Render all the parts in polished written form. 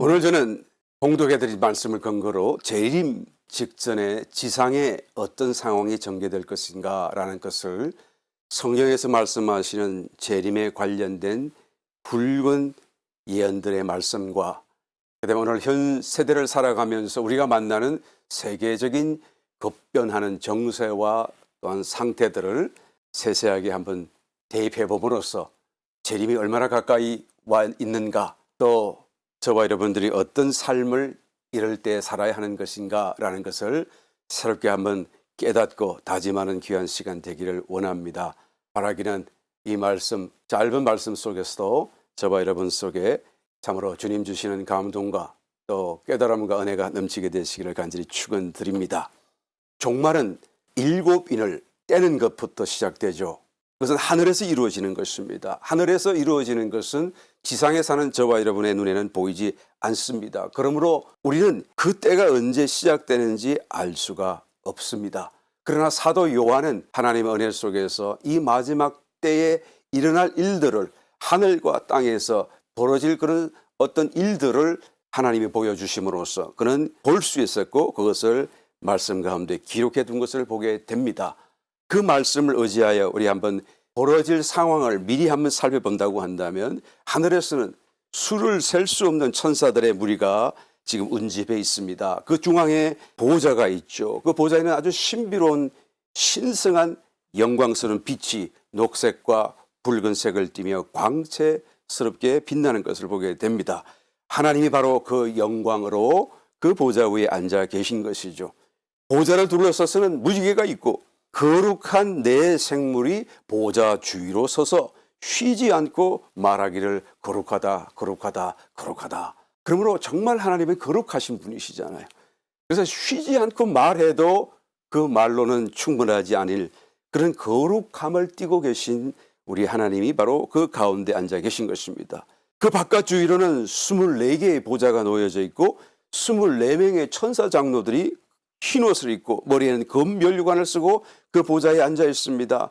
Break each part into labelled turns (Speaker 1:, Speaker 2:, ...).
Speaker 1: 오늘 저는 봉독해드린 말씀을 근거로 재림 직전에 지상에 어떤 상황이 전개될 것인가 라는 것을 성경에서 말씀하시는 재림에 관련된 붉은 예언들의 말씀과 그다음에 오늘 현 세대를 살아가면서 우리가 만나는 세계적인 급변하는 정세와 또한 상태들을 세세하게 한번 대입해 봄으로써 재림이 얼마나 가까이 와 있는가, 또 저와 여러분들이 어떤 삶을 이럴 때 살아야 하는 것인가 라는 것을 새롭게 한번 깨닫고 다짐하는 귀한 시간 되기를 원합니다. 바라기는 이 말씀, 짧은 말씀 속에서도 저와 여러분 속에 참으로 주님 주시는 감동과 또 깨달음과 은혜가 넘치게 되시기를 간절히 축원드립니다. 종말은 7인을 떼는 것부터 시작되죠. 그것은 하늘에서 이루어지는 것입니다. 하늘에서 이루어지는 것은 지상에 사는 저와 여러분의 눈에는 보이지 않습니다. 그러므로 우리는 그 때가 언제 시작되는지 알 수가 없습니다. 그러나 사도 요한은 하나님의 은혜 속에서 이 마지막 때에 일어날 일들을, 하늘과 땅에서 벌어질 그런 어떤 일들을 하나님이 보여주심으로써 그는 볼 수 있었고 그것을 말씀 가운데 기록해 둔 것을 보게 됩니다. 그 말씀을 의지하여 우리 한번 벌어질 상황을 미리 한번 살펴본다고 한다면, 하늘에서는 수를 셀 수 없는 천사들의 무리가 지금 운집해 있습니다. 그 중앙에 보호자가 있죠. 그 보호자에는 아주 신비로운 신성한 영광스러운 빛이 녹색과 붉은색을 띠며 광채스럽게 빛나는 것을 보게 됩니다. 하나님이 바로 그 영광으로 그 보호자 위에 앉아 계신 것이죠. 보호자를 둘러서서는 무지개가 있고 거룩한 네 생물이 보호자 주위로 서서 쉬지 않고 말하기를 거룩하다, 거룩하다, 거룩하다. 그러므로 정말 하나님은 거룩하신 분이시잖아요. 그래서 쉬지 않고 말해도 그 말로는 충분하지 않을 그런 거룩함을 띠고 계신 우리 하나님이 바로 그 가운데 앉아 계신 것입니다. 그 바깥 주위로는 24개의 보좌가 놓여져 있고 24명의 천사 장로들이 흰옷을 입고 머리에는 금면류관을 쓰고 그 보좌에 앉아 있습니다.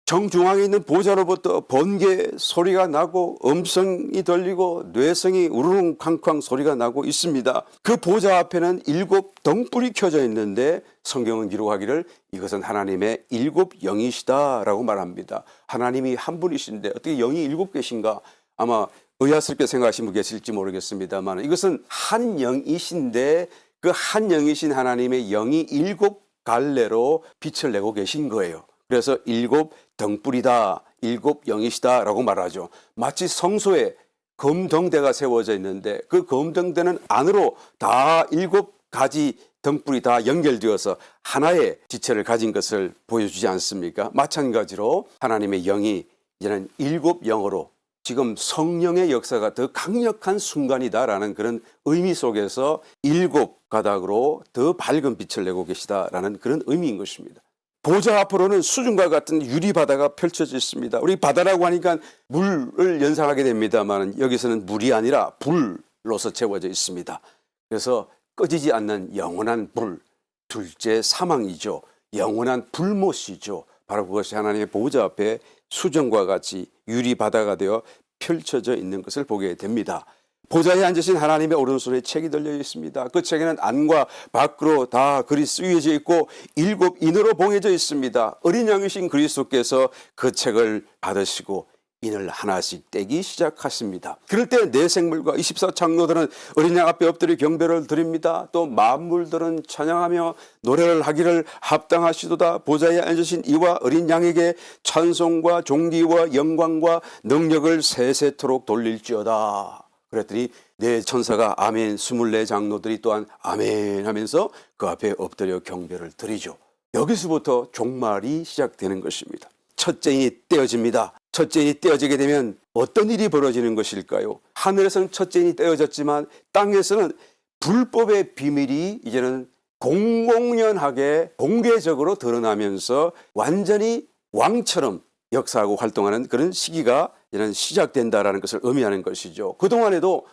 Speaker 1: 정중앙에 있는 보좌로부터 번개 소리가 나고 음성이 들리고 뇌성이 우르릉 쾅쾅 소리가 나고 있습니다. 그 보좌 앞에는 7 등불이 켜져 있는데 성경은 기록하기를 이것은 하나님의 7 영이시다라고 말합니다. 하나님이 한 분이신데 어떻게 영이 7개신가? 아마 의아스럽게 생각하시는 분 계실지 모르겠습니다만 이것은 한 영이신데 그 한 영이신 하나님의 영이 7 갈래로 빛을 내고 계신 거예요. 그래서 7 등불이다, 7 영이시다 라고 말하죠. 마치 성소에 금등대가 세워져 있는데 그 금등대는 안으로 다 7가지 등불이 다 연결되어서 하나의 지체를 가진 것을 보여주지 않습니까? 마찬가지로 하나님의 영이 이제는 7 영으로 지금 성령의 역사가 더 강력한 순간이다라는 그런 의미 속에서 7 가닥으로 더 밝은 빛을 내고 계시다라는 그런 의미인 것입니다. 보좌 앞으로는 수중과 같은 유리바다가 펼쳐져 있습니다. 우리 바다라고 하니까 물을 연상하게 됩니다만 여기서는 물이 아니라 불로서 채워져 있습니다. 그래서 꺼지지 않는 영원한 불, 둘째 사망이죠. 영원한 불못이죠. 바로 그것이 하나님의 보좌 앞에 수정과 같이 유리바다가 되어 펼쳐져 있는 것을 보게 됩니다. 보좌에 앉으신 하나님의 오른손에 책이 들려 있습니다. 그 책에는 안과 밖으로 다 글이 쓰여져 있고 7 인으로 봉해져 있습니다. 어린 양이신 그리스도께서 그 책을 받으시고 인을 하나씩 떼기 시작하십니다. 그럴 때 네 생물과 24 장로들은 어린 양 앞에 엎드려 경배를 드립니다. 또 만물들은 찬양하며 노래를 하기를 합당하시도다. 보좌에 앉으신 이와 어린 양에게 찬송과 존귀와 영광과 능력을 세세토록 돌릴지어다. 그랬더니 네 천사가 아멘, 24 장로들이 또한 아멘 하면서 그 앞에 엎드려 경배를 드리죠. 여기서부터 종말이 시작되는 것입니다. 첫째 인이 떼어집니다. 첫째 인이 떼어지게 되면 어떤 일이 벌어지는 것일까요? 하늘에서는 첫째 인이 떼어졌지만 땅에서는 불법의 비밀이 이제는 공공연하게 공개적으로 드러나면서 완전히 왕처럼 역사하고 활동하는 그런 시기가 이제는 시작된다라는 것을 의미하는 것이죠. 그동안에도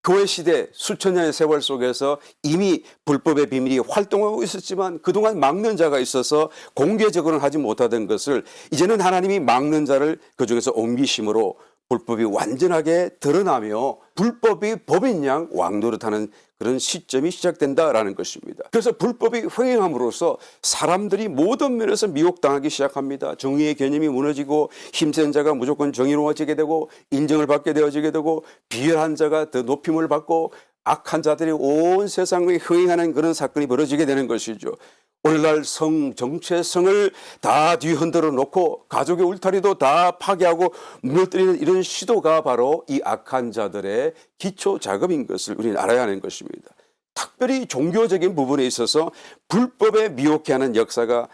Speaker 1: 교회 시대 수천 년의 세월 속에서 이미 불법의 비밀이 활동하고 있었지만 그동안 막는 자가 있어서 공개적으로는 하지 못하던 것을 이제는 하나님이 막는 자를 그중에서 옮기심으로 불법이 완전하게 드러나며 불법이 법인 양 왕노릇하는 그런 시점이 시작된다라는 것입니다. 그래서 불법이 횡행함으로써 사람들이 모든 면에서 미혹당하기 시작합니다. 정의의 개념이 무너지고 힘센 자가 무조건 정의로워지게 되고 인정을 받게 되어지게 되고 비열한 자가 더 높임을 받고 악한 자들이 온 세상에 흥행하는 그런 사건이 벌어지게 되는 것이죠. 오늘날 정체성을 다 뒤흔들어 놓고 가족의 울타리도 다 파괴하고 무너뜨리는 이런 시도가 바로 이 악한 자들의 기초 작업인 것을 우리는 알아야 하는 것입니다. 특별히 종교적인 부분에 있어서 불법에 미혹해 하는 역사가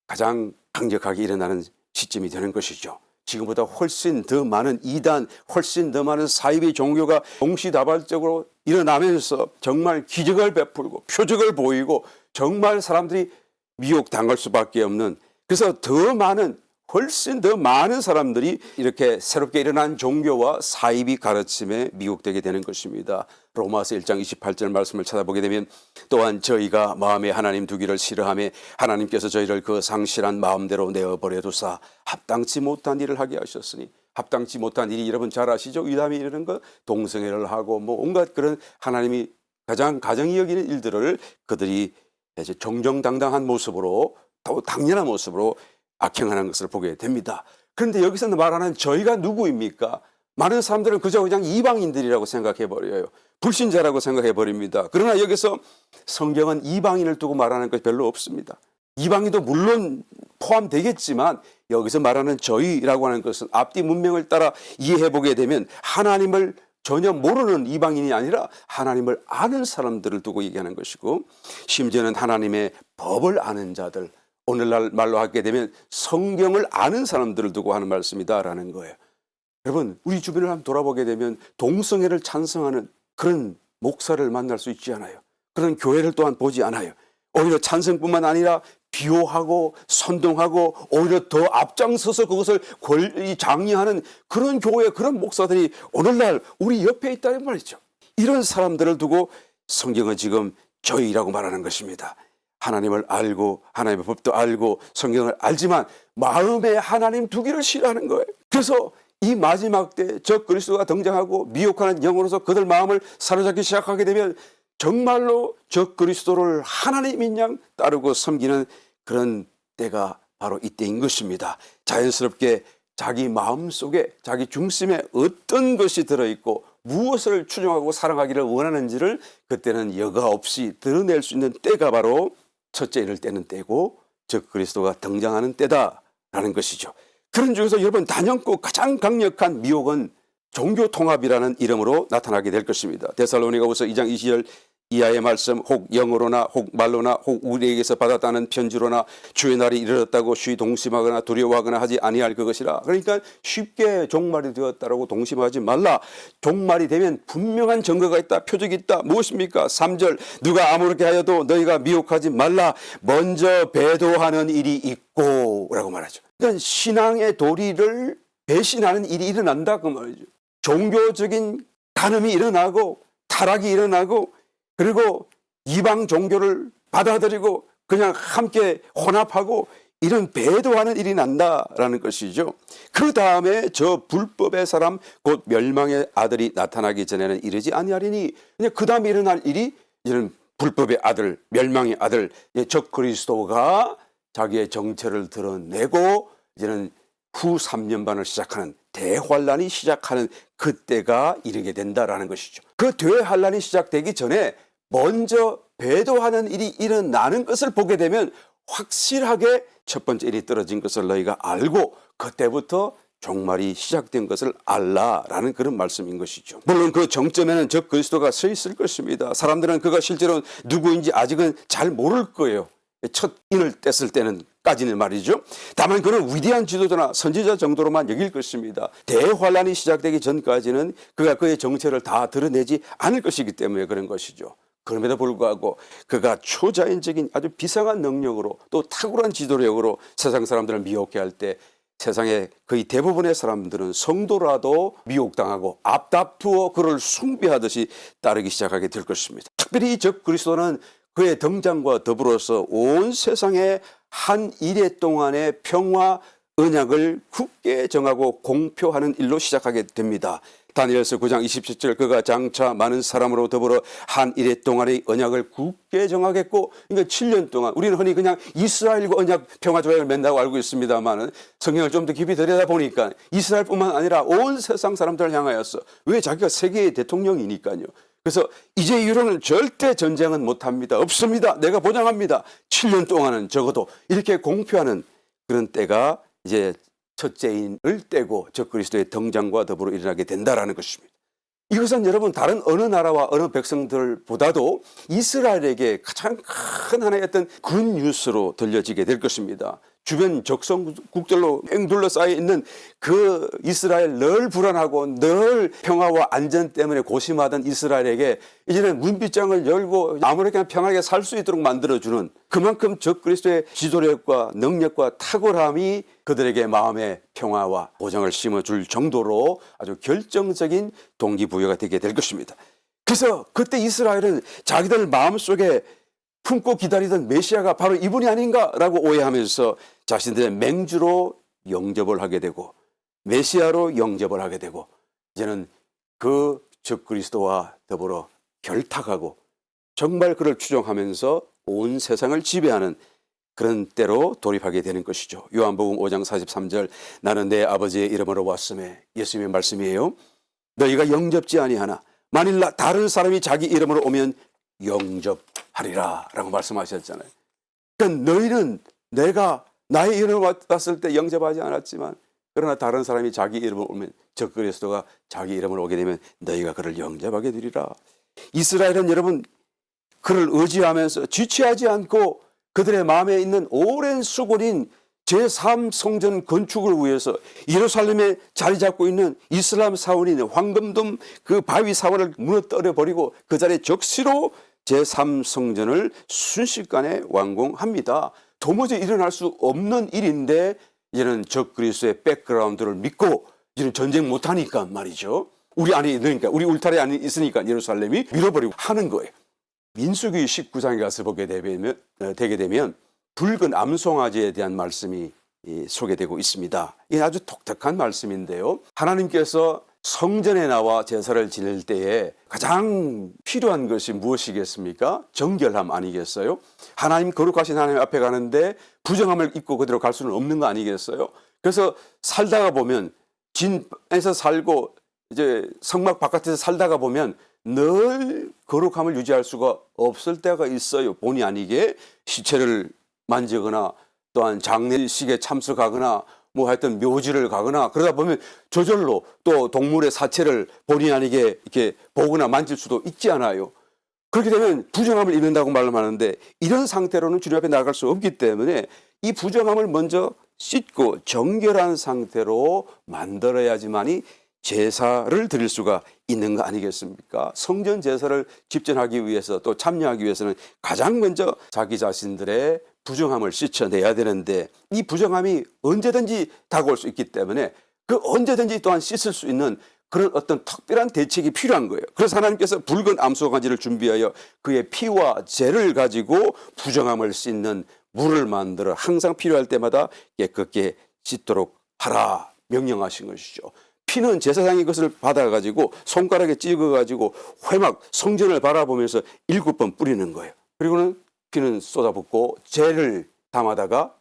Speaker 1: 가장 강력하게 일어나는 시점이 되는 것이죠. 지금보다 훨씬 더 많은 이단, 훨씬 더 많은 사이비 종교가 동시다발적으로 일어나면서 정말 기적을 베풀고 표적을 보이고 정말 사람들이 미혹당할 수밖에 없는, 그래서 훨씬 더 많은 사람들이 이렇게 새롭게 일어난 종교와 사이비 가르침에 미혹되게 되는 것입니다. 로마서 1장 28절 말씀을 찾아보게 되면 또한 저희가 마음에 하나님 두기를 싫어하며 하나님께서 저희를 그 상실한 마음대로 내어버려 두사 합당치 못한 일을 하게 하셨으니, 합당치 못한 일이 여러분 잘 아시죠? 의담이 이러는 것, 동성애를 하고 뭐 온갖 그런 하나님이 가장 가정이 여기는 일들을 그들이 이제 정정당당한 모습으로, 또 당연한 모습으로 악행하는 것을 보게 됩니다. 그런데 여기서 말하는 저희가 누구입니까? 많은 사람들은 그냥 이방인들이라고 생각해버려요. 불신자라고 생각해버립니다. 그러나 여기서 성경은 이방인을 두고 말하는 것이 별로 없습니다. 이방인도 물론 포함되겠지만 여기서 말하는 저희라고 하는 것은 앞뒤 문명을 따라 이해해보게 되면 하나님을 전혀 모르는 이방인이 아니라 하나님을 아는 사람들을 두고 얘기하는 것이고, 심지어는 하나님의 법을 아는 자들, 오늘날 말로 하게 되면 성경을 아는 사람들을 두고 하는 말씀이다라는 거예요. 여러분, 우리 주변을 한번 돌아보게 되면 동성애를 찬성하는 그런 목사를 만날 수 있지 않아요. 그런 교회를 또한 보지 않아요. 오히려 찬성뿐만 아니라 비호하고 선동하고 오히려 더 앞장서서 그것을 장려하는 그런 교회, 그런 목사들이 오늘날 우리 옆에 있다는 말이죠. 이런 사람들을 두고 성경은 지금 저희라고 말하는 것입니다. 하나님을 알고 하나님의 법도 알고 성경을 알지만 마음에 하나님 두기를 싫어하는 거예요. 그래서 이 마지막 때 적 그리스도가 등장하고 미혹하는 영으로서 그들 마음을 사로잡기 시작하게 되면 정말로 적 그리스도를 하나님인 양 따르고 섬기는 그런 때가 바로 이때인 것입니다. 자연스럽게 자기 마음속에, 자기 중심에 어떤 것이 들어있고 무엇을 추종하고 사랑하기를 원하는지를 그때는 여과 없이 드러낼 수 있는 때가 바로 첫째 일을 떼는 때고 적 그리스도가 등장하는 때다라는 것이죠. 그런 중에서 여러분 단연코 가장 강력한 미혹은 종교통합이라는 이름으로 나타나게 될 것입니다. 데살로니가후서 2장 20절 이하의 말씀, 혹 영어로나 혹 말로나 혹 우리에게서 받았다는 편지로나 주의 날이 이르렀다고 쉬 동심하거나 두려워하거나 하지 아니할 그것이라. 그러니까 쉽게 종말이 되었다라고 동심하지 말라. 종말이 되면 분명한 증거가 있다, 표적이 있다. 무엇입니까? 3절 누가 아무렇게 하여도 너희가 미혹하지 말라. 먼저 배도하는 일이 있고 라고 말하죠. 그러니까 신앙의 도리를 배신하는 일이 일어난다 그 말이죠. 종교적인 간음이 일어나고 타락이 일어나고 그리고 이방 종교를 받아들이고 그냥 함께 혼합하고 이런 배도하는 일이 난다라는 것이죠. 그 다음에 저 불법의 사람 곧 멸망의 아들이 나타나기 전에는 이르지 아니하리니, 그 다음에 일어날 일이 이런 불법의 아들, 멸망의 아들, 적 그리스도가 자기의 정체를 드러내고 이제는 후 3년 반을 시작하는 대환란이 시작하는 그때가 이르게 된다라는 것이죠. 그 대환란이 시작되기 전에 먼저 배도하는 일이 일어나는 것을 보게 되면 확실하게 첫 번째 일이 떨어진 것을 너희가 알고 그때부터 종말이 시작된 것을 알라라는 그런 말씀인 것이죠. 물론 그 정점에는 적 그리스도가 서 있을 것입니다. 사람들은 그가 실제로 누구인지 아직은 잘 모를 거예요. 첫 인을 뗐을 때는까지는 말이죠. 다만 그는 위대한 지도자나 선지자 정도로만 여길 것입니다. 대환란이 시작되기 전까지는 그가 그의 정체를 다 드러내지 않을 것이기 때문에 그런 것이죠. 그럼에도 불구하고 그가 초자연적인 아주 비상한 능력으로 또 탁월한 지도력으로 세상 사람들을 미혹해 할 때 세상의 거의 대부분의 사람들은 성도라도 미혹당하고 앞다투어 그를 숭배하듯이 따르기 시작하게 될 것입니다. 특별히 이 적 그리스도는 그의 등장과 더불어서 온 세상에 한 일해 동안의 평화 언약을 굳게 정하고 공표하는 일로 시작하게 됩니다. 다니엘서 9장 27절 그가 장차 많은 사람으로 더불어 한 이레 동안의 언약을 굳게 정하겠고, 그러니까 7년 동안 우리는 흔히 그냥 이스라엘과 언약 평화 조약을 맺는다고 알고 있습니다만 성경을 좀 더 깊이 들여다보니까 이스라엘뿐만 아니라 온 세상 사람들을 향하였어. 왜? 자기가 세계의 대통령이니까요. 그래서 이제 이후로는 절대 전쟁은 못합니다. 없습니다. 내가 보장합니다. 7년 동안은 적어도 이렇게 공표하는 그런 때가 이제 첫째인을 떼고 적그리스도의 등장과 더불어 일어나게 된다라는 것입니다. 이것은 여러분 다른 어느 나라와 어느 백성들보다도 이스라엘에게 가장 큰 하나의 어떤 굿뉴스로 들려지게 될 것입니다. 주변 적성국들로 뺑 둘러싸여 있는 그 이스라엘, 늘 불안하고 늘 평화와 안전 때문에 고심하던 이스라엘에게 이제는 문빗장을 열고 아무렇게나 평안하게 살 수 있도록 만들어주는, 그만큼 적그리스도의 지도력과 능력과 탁월함이 그들에게 마음의 평화와 보장을 심어줄 정도로 아주 결정적인 동기부여가 되게 될 것입니다. 그래서 그때 이스라엘은 자기들 마음속에 품고 기다리던 메시아가 바로 이분이 아닌가라고 오해하면서 자신들의 맹주로 영접을 하게 되고 메시아로 영접을 하게 되고 이제는 그 적그리스도와 더불어 결탁하고 정말 그를 추종하면서 온 세상을 지배하는 그런 때로 돌입하게 되는 것이죠. 요한복음 5장 43절 나는 내 아버지의 이름으로 왔음에, 예수님의 말씀이에요. 너희가 영접지 아니하나 만일 다른 사람이 자기 이름으로 오면 영접하리라 라고 말씀하셨잖아요. 그러니까 너희는 내가 나의 이름으로 왔을 때 영접하지 않았지만 그러나 다른 사람이 자기 이름으로 오면, 적그리스도가 자기 이름으로 오게 되면 너희가 그를 영접하게 되리라. 이스라엘은 여러분 그를 의지하면서 지체하지 않고 그들의 마음에 있는 오랜 수고인 제3성전 건축을 위해서 예루살렘에 자리 잡고 있는 이슬람 사원인 황금돔 그 바위 사원을 무너뜨려 버리고 그 자리에 적시로 제3성전을 순식간에 완공합니다. 도무지 일어날 수 없는 일인데 이제는 적그리스도의 백그라운드를 믿고 이제는 전쟁 못하니까 말이죠. 우리 안에 있으니까, 우리 울타리 안에 있으니까 예루살렘이 밀어버리고 하는 거예요. 민수기 19장에 가서 보게 되면 붉은 암송아지에 대한 말씀이 소개되고 있습니다. 이게 아주 독특한 말씀인데요. 하나님께서 성전에 나와 제사를 지낼 때에 가장 필요한 것이 무엇이겠습니까? 정결함 아니겠어요? 하나님, 거룩하신 하나님 앞에 가는데 부정함을 입고 그대로 갈 수는 없는 거 아니겠어요? 그래서 살다가 보면, 진에서 살고 이제 성막 바깥에서 살다가 보면 늘 거룩함을 유지할 수가 없을 때가 있어요. 본의 아니게 시체를 만지거나 또한 장례식에 참석하거나 뭐 하여튼 묘지를 가거나 그러다 보면 저절로 또 동물의 사체를 본의 아니게 이렇게 보거나 만질 수도 있지 않아요. 그렇게 되면 부정함을 입는다고 말하는데 이런 상태로는 주님 앞에 나갈 수 없기 때문에 이 부정함을 먼저 씻고 정결한 상태로 만들어야지만이 제사를 드릴 수가 있는 거 아니겠습니까? 성전 제사를 집전하기 위해서 또 참여하기 위해서는 가장 먼저 자기 자신들의 부정함을 씻어내야 되는데 이 부정함이 언제든지 다가올 수 있기 때문에 그 언제든지 또한 씻을 수 있는 그런 어떤 특별한 대책이 필요한 거예요. 그래서 하나님께서 붉은 암소가지를 준비하여 그의 피와 재를 가지고 부정함을 씻는 물을 만들어 항상 필요할 때마다 깨끗게 씻도록 하라 명령하신 것이죠. 피는 제사장이 그것을 받아가지고 손가락에 찍어가지고 회막 성전을 바라보면서 7번 뿌리는 거예요. 그리고는 피는 쏟아붓고 재를 담아다가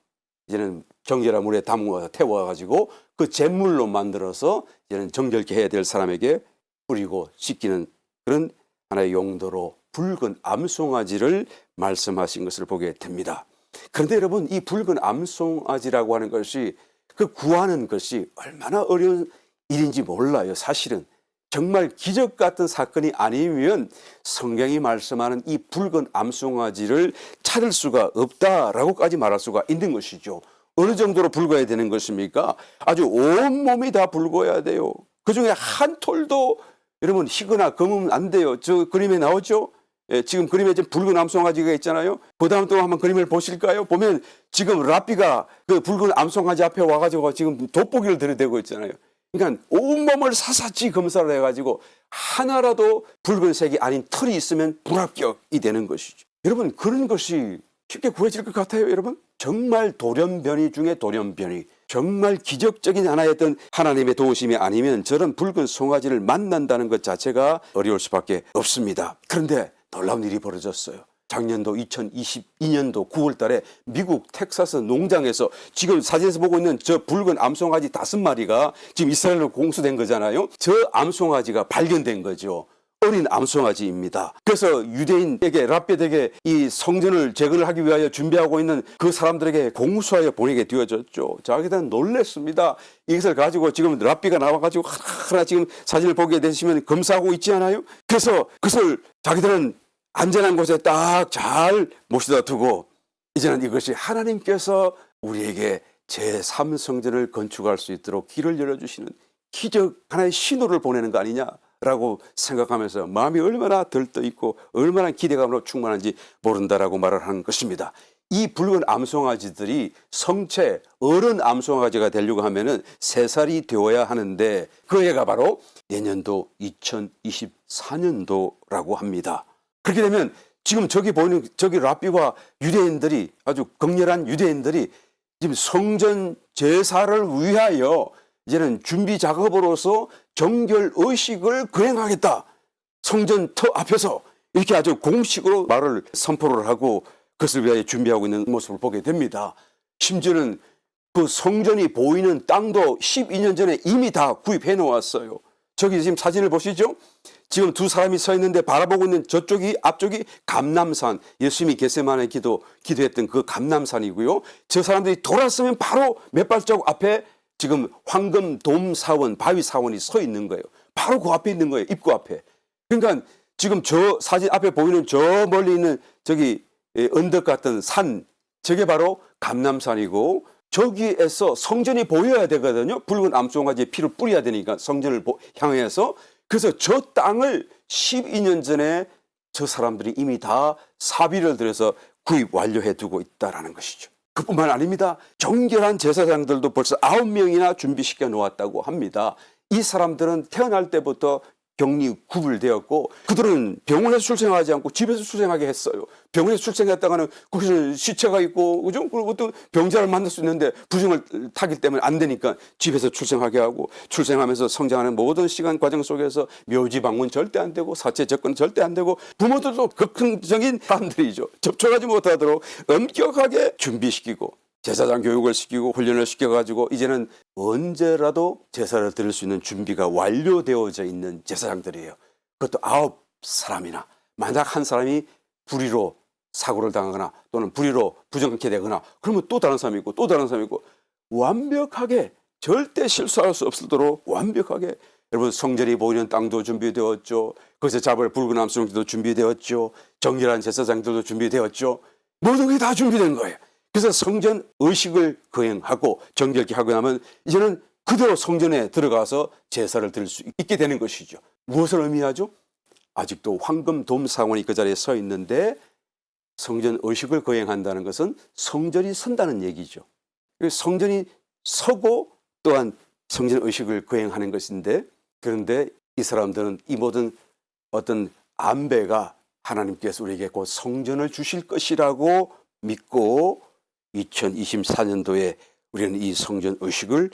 Speaker 1: 이제는 정결한 물에 담아서 태워가지고 그 잿물로 만들어서 이제는 정결케 해야 될 사람에게 뿌리고 씻기는 그런 하나의 용도로 붉은 암송아지를 말씀하신 것을 보게 됩니다. 그런데 여러분, 이 붉은 암송아지라고 하는 것이 그 구하는 것이 얼마나 어려운 일인지 몰라요. 사실은 정말 기적 같은 사건이 아니면 성경이 말씀하는 이 붉은 암송아지를 찾을 수가 없다라고까지 말할 수가 있는 것이죠. 어느 정도로 붉어야 되는 것입니까? 아주 온몸이 다 붉어야 돼요. 그중에 한 톨도 여러분 희거나 검으면 안 돼요. 저 그림에 나오죠? 예, 지금 그림에 지금 붉은 암송아지가 있잖아요. 그 다음 또 한번 그림을 보실까요? 보면 지금 랍비가 그 붉은 암송아지 앞에 와가지고 지금 돋보기를 들이대고 있잖아요. 그러니까 온몸을 사사치 검사를 해가지고 하나라도 붉은색이 아닌 털이 있으면 불합격이 되는 것이죠. 여러분, 그런 것이 쉽게 구해질 것 같아요, 여러분? 정말 돌연변이 중에 돌연변이. 정말 기적적인 하나의 어떤 하나님의 도우심이 아니면 저런 붉은 송아지를 만난다는 것 자체가 어려울 수밖에 없습니다. 그런데 놀라운 일이 벌어졌어요. 작년도 2022년도 9월 달에 미국 텍사스 농장에서 지금 사진에서 보고 있는 저 붉은 암송아지 5마리가 지금 이스라엘로 공수된 거잖아요. 저 암송아지가 발견된 거죠. 어린 암송아지입니다. 그래서 유대인에게 랍비에게 이 성전을 재건을 하기 위하여 준비하고 있는 그 사람들에게 공수하여 보내게 되어졌죠. 자기들은 놀랬습니다. 이것을 가지고 지금 랍비가 나와가지고 하나 지금 사진을 보게 되시면 검사하고 있지 않아요? 그래서 그것을 자기들은 안전한 곳에 딱 잘 모셔다 두고 이제는 이것이 하나님께서 우리에게 제3성전을 건축할 수 있도록 길을 열어주시는 기적 하나의 신호를 보내는 거 아니냐라고 생각하면서 마음이 얼마나 들떠있고 얼마나 기대감으로 충만한지 모른다라고 말을 하는 것입니다. 이 붉은 암송아지들이 성체 어른 암송아지가 되려고 하면은 3살이 되어야 하는데 그 애가 바로 내년도 2024년도라고 합니다. 그렇게 되면 지금 저기 보이는 저기 랍비와 유대인들이 아주 격렬한 유대인들이 지금 성전 제사를 위하여 이제는 준비 작업으로서 정결 의식을 거행하겠다. 성전 터 앞에서 이렇게 아주 공식으로 말을 선포를 하고 그것을 위하여 준비하고 있는 모습을 보게 됩니다. 심지어는 그 성전이 보이는 땅도 12년 전에 이미 다 구입해 놓았어요. 저기 지금 사진을 보시죠? 지금 두 사람이 서 있는데 바라보고 있는 저쪽이 앞쪽이 감람산, 예수님이 겟세마네 기도했던 그 감람산이고요. 저 사람들이 돌았으면 바로 몇 발자국 앞에 지금 황금 돔 사원, 바위 사원이 서 있는 거예요. 바로 그 앞에 있는 거예요. 입구 앞에. 그러니까 지금 저 사진 앞에 보이는 저 멀리 있는 저기 언덕 같은 산, 저게 바로 감람산이고 저기에서 성전이 보여야 되거든요. 붉은 암송아지의 피를 뿌려야 되니까 성전을 향해서. 그래서 저 땅을 12년 전에 저 사람들이 이미 다 사비를 들여서 구입 완료해 두고 있다는 것이죠. 그뿐만 아닙니다. 정결한 제사장들도 벌써 9명이나 준비시켜 놓았다고 합니다. 이 사람들은 태어날 때부터 격리 구분되었고 그들은 병원에서 출생하지 않고 집에서 출생하게 했어요. 병원에서 출생했다가는 거기서 시체가 있고 그죠? 그리고 또 병자를 만날 수 있는데 부정을 타기 때문에 안 되니까 집에서 출생하게 하고 출생하면서 성장하는 모든 시간 과정 속에서 묘지 방문 절대 안 되고 사체 접근 절대 안 되고 부모들도 극단적인 사람들이죠. 접촉하지 못하도록 엄격하게 준비시키고 제사장 교육을 시키고 훈련을 시켜가지고 이제는 언제라도 제사를 드릴 수 있는 준비가 완료되어져 있는 제사장들이에요. 그것도 9사람이나 만약 한 사람이 불의로 사고를 당하거나 또는 불의로 부정하게 되거나 그러면 또 다른 사람이 있고 또 다른 사람이 있고 완벽하게 절대 실수할 수 없도록 완벽하게 여러분 성전이 보이는 땅도 준비되었죠. 거기서 잡을 붉은 암송아지도 준비되었죠. 정결한 제사장들도 준비되었죠. 모든 게 다 준비된 거예요. 그래서 성전 의식을 거행하고 정결케 하고 나면 이제는 그대로 성전에 들어가서 제사를 드릴 수 있게 되는 것이죠. 무엇을 의미하죠? 아직도 황금 돔 사원이 그 자리에 서 있는데 성전 의식을 거행한다는 것은 성전이 선다는 얘기죠. 성전이 서고 또한 성전 의식을 거행하는 것인데 그런데 이 사람들은 이 모든 어떤 안배가 하나님께서 우리에게 곧 성전을 주실 것이라고 믿고 2024년도에 우리는 이 성전 의식을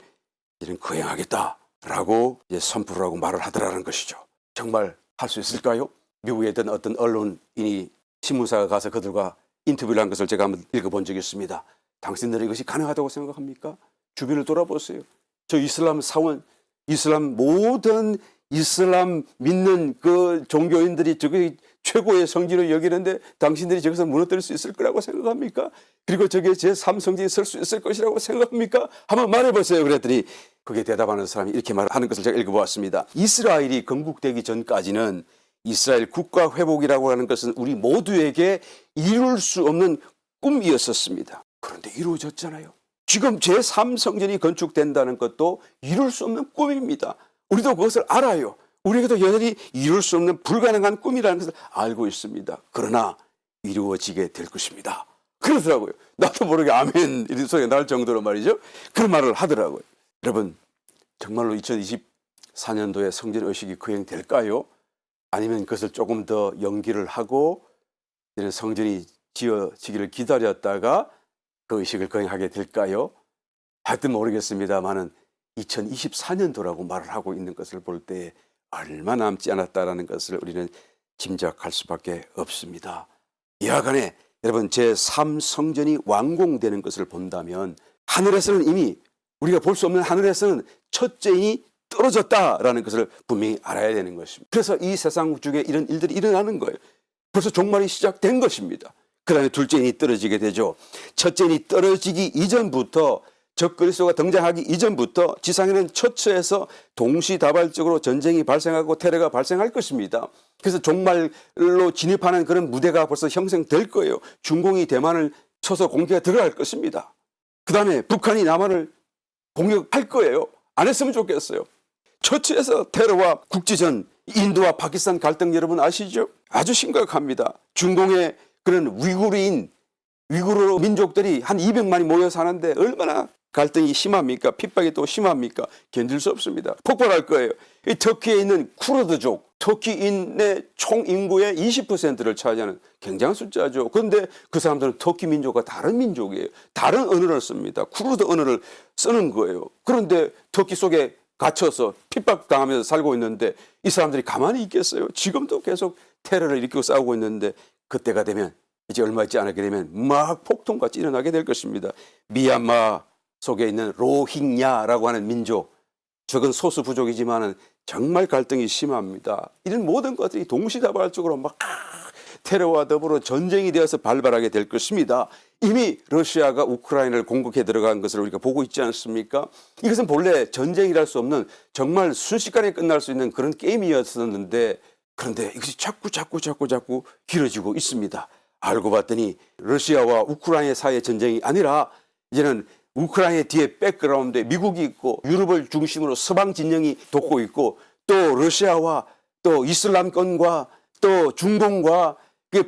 Speaker 1: 이제는 거행하겠다라고 이제 선포를 하고 말을 하더라는 것이죠. 정말 할 수 있을까요? 미국에 있던 어떤 언론인이 신문사가 가서 그들과 인터뷰를 한 것을 제가 한번 읽어본 적이 있습니다. 당신들은 이것이 가능하다고 생각합니까? 주변을 돌아보세요. 저 이슬람 사원, 이슬람 모든 이슬람 믿는 그 종교인들이 저게 최고의 성지를 여기는데 당신들이 저기서 무너뜨릴 수 있을 거라고 생각합니까? 그리고 저게 제3성지에 설 수 있을 것이라고 생각합니까? 한번 말해보세요. 그랬더니 그게 대답하는 사람이 이렇게 말하는 것을 제가 읽어보았습니다. 이스라엘이 건국되기 전까지는 이스라엘 국가 회복이라고 하는 것은 우리 모두에게 이룰 수 없는 꿈이었었습니다. 그런데 이루어졌잖아요. 지금 제3성전이 건축된다는 것도 이룰 수 없는 꿈입니다. 우리도 그것을 알아요. 우리에게도 여전히 이룰 수 없는 불가능한 꿈이라는 것을 알고 있습니다. 그러나 이루어지게 될 것입니다. 그러더라고요. 나도 모르게 아멘 이런 소리가 날 정도로 말이죠. 그런 말을 하더라고요. 여러분 정말로 2024년도에 성전 의식이 거행될까요? 아니면 그것을 조금 더 연기를 하고 성전이 지어지기를 기다렸다가 그 의식을 거행하게 될까요? 하여튼 모르겠습니다만은 2024년도라고 말을 하고 있는 것을 볼 때 얼마 남지 않았다라는 것을 우리는 짐작할 수밖에 없습니다. 이하간에 여러분 제3성전이 완공되는 것을 본다면 하늘에서는 이미 우리가 볼 수 없는 하늘에서는 첫째인이 떨어졌다라는 것을 분명히 알아야 되는 것입니다. 그래서 이 세상 중에 이런 일들이 일어나는 거예요. 벌써 종말이 시작된 것입니다. 그 다음에 둘째인이 떨어지게 되죠. 첫째인이 떨어지기 이전부터 적그리스도가 등장하기 이전부터 지상에는 처처에서 동시다발적으로 전쟁이 발생하고 테러가 발생할 것입니다. 그래서 종말로 진입하는 그런 무대가 벌써 형성될 거예요. 중공이 대만을 쳐서 공격에 들어갈 것입니다. 그 다음에 북한이 남한을 공격할 거예요. 안 했으면 좋겠어요. 처처에서 테러와 국지전, 인도와 파키스탄 갈등 여러분 아시죠? 아주 심각합니다. 중공의 그런 위구르 민족들이 한 200만이 모여 사는데 얼마나 갈등이 심합니까? 핍박이 또 심합니까? 견딜 수 없습니다. 폭발할 거예요. 이 터키에 있는 쿠르드족, 터키인의 총 인구의 20%를 차지하는 굉장한 숫자죠. 그런데 그 사람들은 터키 민족과 다른 민족이에요. 다른 언어를 씁니다. 쿠르드 언어를 쓰는 거예요. 그런데 터키 속에 갇혀서 핍박당하면서 살고 있는데 이 사람들이 가만히 있겠어요? 지금도 계속 테러를 일으키고 싸우고 있는데 그때가 되면 이제 얼마 있지 않게 되면 막 폭동같이 일어나게 될 것입니다. 미얀마 속에 있는 로힝야라고 하는 민족, 적은 소수 부족이지만은 정말 갈등이 심합니다. 이런 모든 것들이 동시다발적으로 막 테러와 더불어 전쟁이 되어서 발발하게 될 것입니다. 이미 러시아가 우크라이나를 공격해 들어간 것을 우리가 보고 있지 않습니까? 이것은 본래 전쟁이랄 수 없는 정말 순식간에 끝날 수 있는 그런 게임이었었는데 그런데 이것이 자꾸 길어지고 있습니다. 알고 봤더니 러시아와 우크라이나 사이의 전쟁이 아니라 이제는 우크라이나 뒤에 백그라운드에 미국이 있고 유럽을 중심으로 서방 진영이 돕고 있고 또 러시아와 또 이슬람권과 또 중동과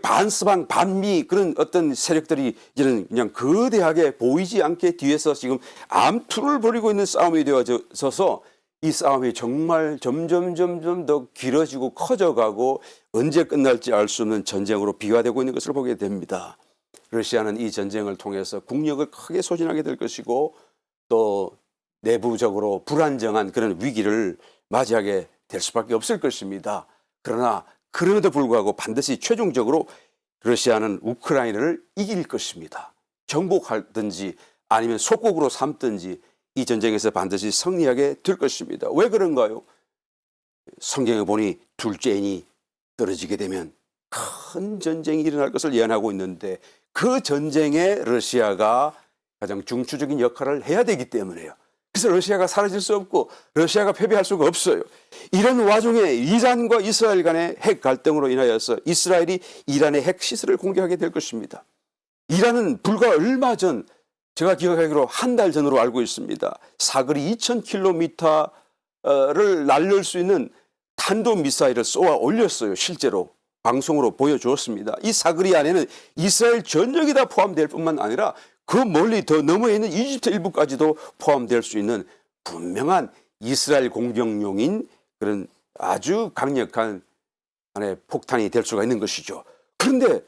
Speaker 1: 반서방 반미 그런 어떤 세력들이 이제는 그냥 거대하게 보이지 않게 뒤에서 지금 암투를 벌이고 있는 싸움이 되어져서 이 싸움이 정말 점점 더 길어지고 커져가고 언제 끝날지 알 수 없는 전쟁으로 비화되고 있는 것을 보게 됩니다. 러시아는 이 전쟁을 통해서 국력을 크게 소진하게 될 것이고 또 내부적으로 불안정한 그런 위기를 맞이하게 될 수밖에 없을 것입니다. 그러나 그럼에도 불구하고 반드시 최종적으로 러시아는 우크라이나를 이길 것입니다. 정복하든지 아니면 속국으로 삼든지 이 전쟁에서 반드시 승리하게 될 것입니다. 왜 그런가요? 성경에 보니 둘째인이 떨어지게 되면 큰 전쟁이 일어날 것을 예언하고 있는데 그 전쟁에 러시아가 가장 중추적인 역할을 해야 되기 때문에요. 그래서 러시아가 사라질 수 없고 러시아가 패배할 수가 없어요. 이런 와중에 이란과 이스라엘 간의 핵 갈등으로 인하여서 이스라엘이 이란의 핵 시설을 공격하게 될 것입니다. 이란은 불과 얼마 전 제가 기억하기로 한 달 전으로 알고 있습니다. 사거리 2000km를 날릴 수 있는 탄도미사일을 쏘아 올렸어요. 실제로 방송으로 보여주었습니다. 이 사거리 안에는 이스라엘 전역이 다 포함될 뿐만 아니라 그 멀리 더 너머에 있는 이집트 일부까지도 포함될 수 있는 분명한 이스라엘 공격용인 그런 아주 강력한 하나의 폭탄이 될 수가 있는 것이죠. 그런데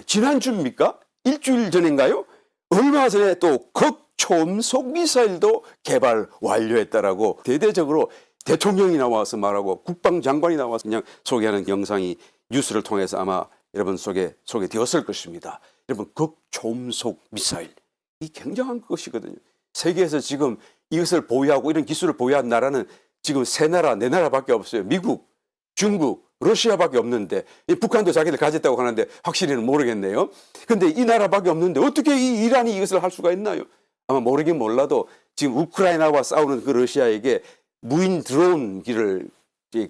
Speaker 1: 지난주입니까? 일주일 전인가요? 얼마 전에 또 극초음속 미사일도 개발 완료했다라고 대대적으로 대통령이 나와서 말하고 국방장관이 나와서 그냥 소개하는 영상이 뉴스를 통해서 아마 여러분 속에 소개되었을 것입니다. 여러분 극초음속 미사일 이 굉장한 것이거든요. 세계에서 지금 이것을 보유하고 이런 기술을 보유한 나라는 지금 세 나라, 네 나라밖에 없어요. 미국, 중국, 러시아밖에 없는데 북한도 자기들 가졌다고 하는데 확실히는 모르겠네요. 그런데 이 나라밖에 없는데 어떻게 이 이란이 이것을 할 수가 있나요? 아마 모르긴 몰라도 지금 우크라이나와 싸우는 그 러시아에게 무인 드론기를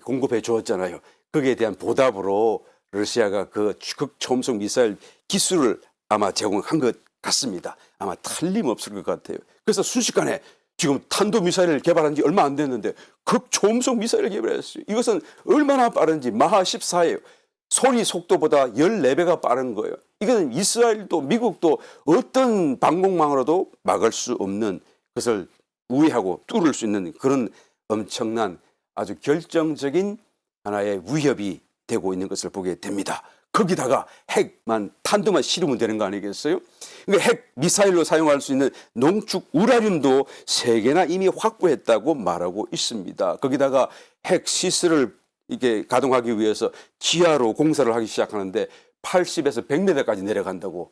Speaker 1: 공급해 주었잖아요. 거기에 대한 보답으로 러시아가 그 극초음속 미사일 기술을 아마 제공한 것 같습니다. 아마 틀림없을 것 같아요. 그래서 순식간에 지금 탄도미사일을 개발한 지 얼마 안 됐는데 극초음속 미사일을 개발했어요. 이것은 얼마나 빠른지 마하 14예요. 소리 속도보다 14배가 빠른 거예요. 이거는 이스라엘도 미국도 어떤 방공망으로도 막을 수 없는 것을 우회하고 뚫을 수 있는 그런 엄청난 아주 결정적인 하나의 위협이 되고 있는 것을 보게 됩니다. 거기다가 핵만 탄두만 실으면 되는 거 아니겠어요? 그러니까 핵 미사일로 사용할 수 있는 농축 우라늄도 3개나 이미 확보했다고 말하고 있습니다. 거기다가 핵 시설을 이게 가동하기 위해서 지하로 공사를 하기 시작하는데 80에서 100m까지 내려간다고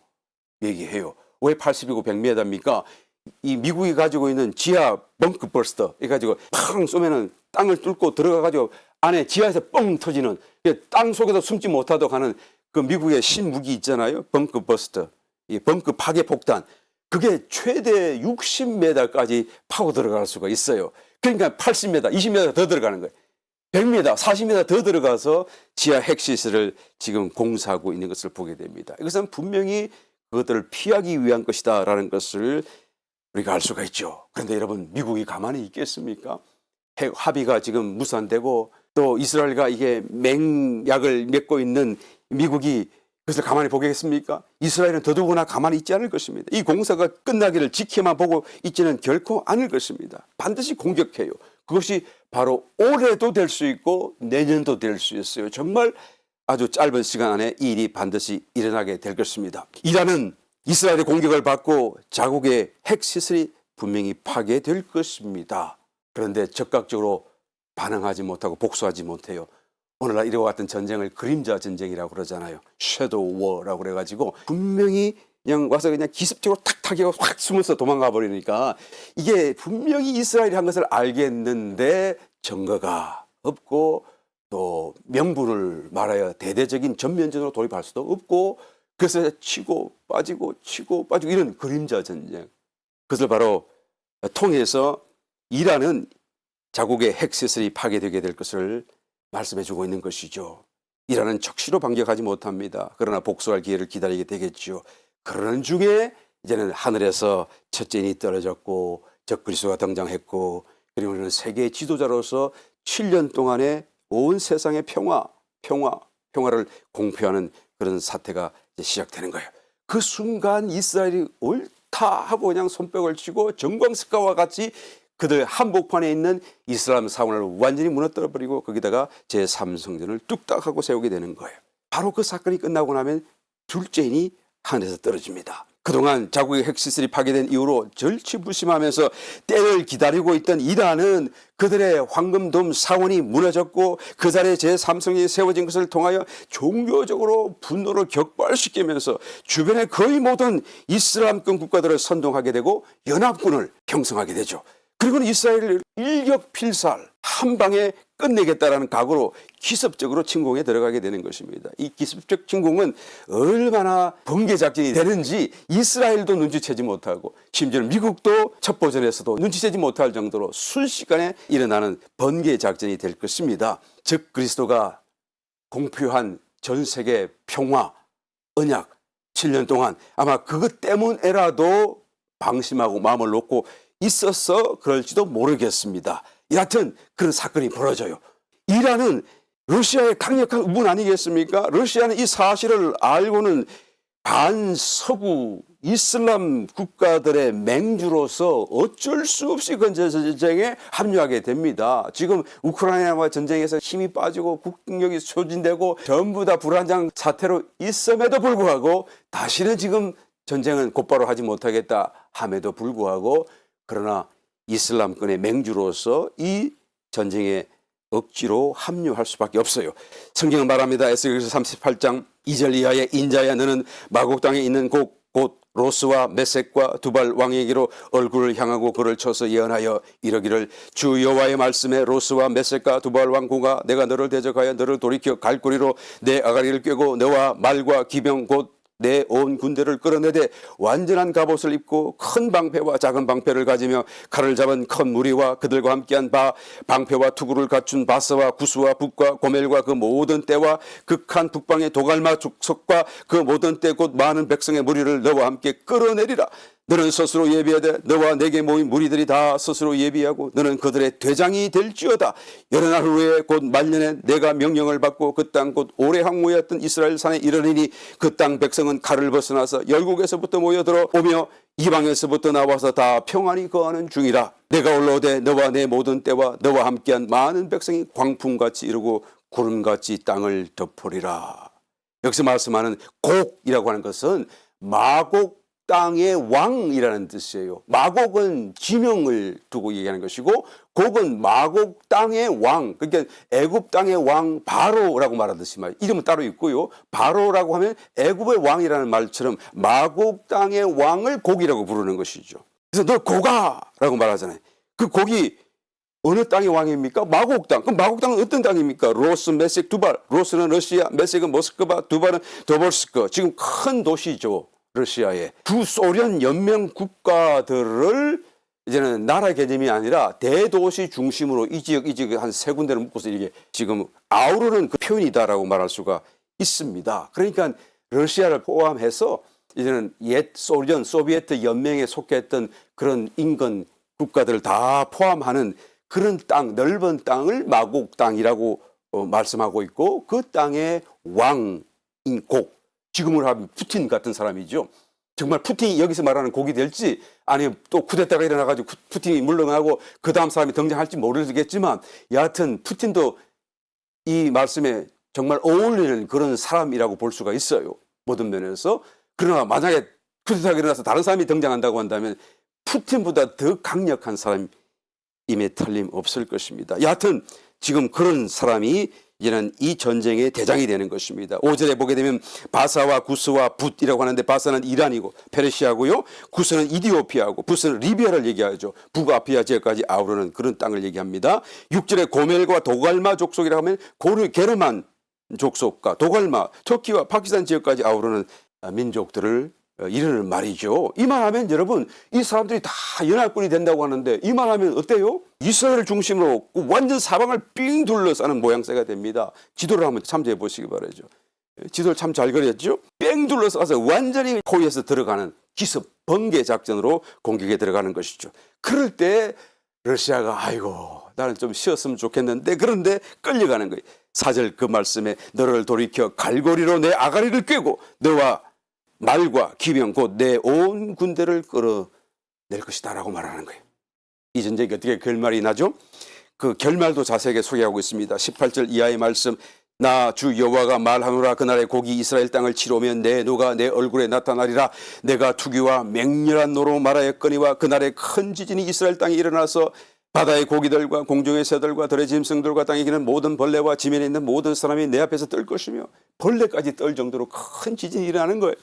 Speaker 1: 얘기해요. 왜 80이고 100m입니까? 이 미국이 가지고 있는 지하 벙커 버스터 해가지고 팡 쏘면은 땅을 뚫고 들어가가지고 안에 지하에서 뻥 터지는, 땅 속에서 숨지 못하도록 하는 그 미국의 신무기 있잖아요. 벙커 버스터, 이 벙커 파괴 폭탄. 그게 최대 60m까지 파고 들어갈 수가 있어요. 그러니까 80m, 20m 더 들어가는 거예요. 100m, 40m 더 들어가서 지하 핵시설을 지금 공사하고 있는 것을 보게 됩니다. 이것은 분명히 그것들을 피하기 위한 것이다라는 것을 우리가 알 수가 있죠. 그런데 여러분, 미국이 가만히 있겠습니까? 핵 합의가 지금 무산되고 또 이스라엘과 이게 맹약을 맺고 있는 미국이 그것을 가만히 보겠습니까? 이스라엘은 더더구나 가만히 있지 않을 것입니다. 이 공사가 끝나기를 지켜만 보고 있지는 결코 않을 것입니다. 반드시 공격해요. 그것이 바로 올해도 될 수 있고 내년도 될 수 있어요. 정말 아주 짧은 시간 안에 이 일이 반드시 일어나게 될 것입니다. 이란은 이스라엘의 공격을 받고 자국의 핵시설이 분명히 파괴될 것입니다. 그런데 적극적으로 반응하지 못하고 복수하지 못해요. 오늘날 이와 같은 전쟁을 그림자 전쟁이라고 그러잖아요. 섀도우 워라고 그래가지고 분명히 그냥 와서 그냥 기습적으로 탁탁하고 확 숨어서 도망가 버리니까 이게 분명히 이스라엘이 한 것을 알겠는데 증거가 없고 또 명분을 말하여 대대적인 전면전으로 돌입할 수도 없고 그래서 치고 빠지고 이런 그림자 전쟁. 그것을 바로 통해서 이란은 자국의 핵시설이 파괴되게 될 것을 말씀해주고 있는 것이죠. 이란은 적시로 반격하지 못합니다. 그러나 복수할 기회를 기다리게 되겠죠. 그러는 중에 이제는 하늘에서 첫째인이 떨어졌고 적그리스도가 등장했고 그리고 우리는 세계 지도자로서 7년 동안의 온 세상의 평화를 공표하는 그런 사태가 이제 시작되는 거예요. 그 순간 이스라엘이 옳다 하고 그냥 손뼉을 치고 정광석가와 같이 그들 한복판에 있는 이슬람 사원을 완전히 무너뜨려 버리고 거기다가 제3성전을 뚝딱 하고 세우게 되는 거예요. 바로 그 사건이 끝나고 나면 둘째인이 하늘에서 떨어집니다. 그동안 자국의 핵시설이 파괴된 이후로 절치부심하면서 때를 기다리고 있던 이란은 그들의 황금돔 사원이 무너졌고 그 자리에 제3성이 세워진 것을 통하여 종교적으로 분노를 격발시키면서 주변의 거의 모든 이슬람권 국가들을 선동하게 되고 연합군을 형성하게 되죠. 그리고는 이스라엘을 일격필살 한 방에 끝내겠다라는 각오로 기습적으로 침공에 들어가게 되는 것입니다. 이 기습적 침공은 얼마나 번개 작전이 되는지 이스라엘도 눈치채지 못하고 심지어 미국도 첩보전에서도 눈치채지 못할 정도로 순식간에 일어나는 번개 작전이 될 것입니다. 즉 그리스도가 공표한 전 세계 평화, 언약 7년 동안 아마 그것 때문에라도 방심하고 마음을 놓고 있어서 그럴지도 모르겠습니다. 여하튼 그런 사건이 벌어져요. 이란은 러시아의 강력한 우분 아니겠습니까? 러시아는 이 사실을 알고는 반서구 이슬람 국가들의 맹주로서 어쩔 수 없이 그 전쟁에 합류하게 됩니다. 지금 우크라이나와 전쟁에서 힘이 빠지고 국력이 소진되고 전부 다 불안정 사태로 있음에도 불구하고 다시는 지금 전쟁은 곧바로 하지 못하겠다 함에도 불구하고 그러나 이슬람권의 맹주로서 이 전쟁에 억지로 합류할 수밖에 없어요. 성경은 말합니다. 에스겔서 38장 2절 이하의 인자야 너는 마곡 땅에 있는 곳 로스와 메섹과 두발 왕에게로 얼굴을 향하고 그를 쳐서 예언하여 이러기를 주 여호와의 말씀에 로스와 메섹과 두발 왕고가 내가 너를 대적하여 너를 돌이켜 갈고리로 내 아가리를 꿰고 너와 말과 기병 곧 내 온 군대를 끌어내되 완전한 갑옷을 입고 큰 방패와 작은 방패를 가지며 칼을 잡은 큰 무리와 그들과 함께한 방패와 투구를 갖춘 바스와 구스와 북과 고멜과 그 모든 떼와 극한 북방의 도갈마 족속과 그 모든 떼 곧 많은 백성의 무리를 너와 함께 끌어내리라. 너는 스스로 예비하되 너와 내게 모인 무리들이 다 스스로 예비하고 너는 그들의 대장이 될지어다. 여러 날 후에 곧 말년에 내가 명령을 받고 그 땅 곧 오래 항모였던 이스라엘 산에 이르리니 그 땅 백성은 칼을 벗어나서 열국에서부터 모여들어 오며 이방에서부터 나와서 다 평안히 거하는 중이라. 내가 올라오되 너와 내 모든 때와 너와 함께한 많은 백성이 광풍같이 이르고 구름같이 땅을 덮으리라. 여기서 말씀하는 곡이라고 하는 것은 마곡 땅의 왕이라는 뜻이에요. 마곡은 지명을 두고 얘기하는 것이고 곡은 마곡 땅의 왕, 그러니까 애굽 땅의 왕 바로라고 말하듯이 이름은 따로 있고요. 바로라고 하면 애굽의 왕이라는 말처럼 마곡 땅의 왕을 곡이라고 부르는 것이죠. 그래서 너 고가라고 말하잖아요. 그 곡이 어느 땅의 왕입니까? 마곡 땅. 그럼 마곡 땅은 어떤 땅입니까? 로스, 메섹, 두발. 로스는 러시아, 메섹은 모스크바, 두발은 도볼스크. 지금 큰 도시죠. 러시아의 구소련 연맹 국가들을 이제는 나라 개념이 아니라 대도시 중심으로 이 지역 한 세 군데를 묶어서 이게 지금 아우르는 그 표현이다라고 말할 수가 있습니다. 그러니까 러시아를 포함해서 이제는 옛 소련, 소비에트 연맹에 속했던 그런 인근 국가들을 다 포함하는 그런 땅, 넓은 땅을 마곡 땅이라고 말씀하고 있고 그 땅의 왕인 곡. 지금으로 하면 푸틴 같은 사람이죠. 정말 푸틴이 여기서 말하는 곡이 될지 아니면 또 쿠데타가 일어나가지고 푸틴이 물러나고 그 다음 사람이 등장할지 모르겠지만 여하튼 푸틴도 이 말씀에 정말 어울리는 그런 사람이라고 볼 수가 있어요. 모든 면에서. 그러나 만약에 쿠데타가 일어나서 다른 사람이 등장한다고 한다면 푸틴보다 더 강력한 사람임에 틀림없을 것입니다. 여하튼 지금 그런 사람이 이제는 이 전쟁의 대장이 되는 것입니다. 5절에 보게 되면 바사와 구스와 붓이라고 하는데 바사는 이란이고 페르시아고요. 구스는 이디오피아고 붓은 리비아를 얘기하죠. 북아피아 지역까지 아우르는 그런 땅을 얘기합니다. 6절에 고멜과 도갈마 족속이라고 하면 게르만 족속과 도갈마, 터키와 파키스탄 지역까지 아우르는 민족들을 이르는 말이죠. 이 말하면 여러분 이 사람들이 다 연합군이 된다고 하는데 이 말하면 어때요? 이스라엘을 중심으로 완전 사방을 삥 둘러싸는 모양새가 됩니다. 지도를 한번 참조해 보시기 바라죠. 지도를 참 잘 그렸죠. 뺑 둘러싸서 완전히 코에서 들어가는 기습 번개 작전으로 공격에 들어가는 것이죠. 그럴 때 러시아가 아이고 나는 좀 쉬었으면 좋겠는데 그런데 끌려가는 거예요. 4절 그 말씀에 너를 돌이켜 갈고리로 내 아가리를 꿰고 너와 말과 기병 곧 내 온 군대를 끌어낼 것이다 라고 말하는 거예요. 이 전쟁이 어떻게 결말이 나죠? 그 결말도 자세하게 소개하고 있습니다. 18절 이하의 말씀 나 주 여호와가 말하노라 그날의 곡이 이스라엘 땅을 치러오면 내 노가 내 얼굴에 나타나리라 내가 투기와 맹렬한 노로 말하였거니와 그날의 큰 지진이 이스라엘 땅에 일어나서 바다의 고기들과 공중의 새들과 들의 짐승들과 땅에 기는 모든 벌레와 지면에 있는 모든 사람이 내 앞에서 뜰 것이며 벌레까지 떨 정도로 큰 지진이 일어나는 거예요.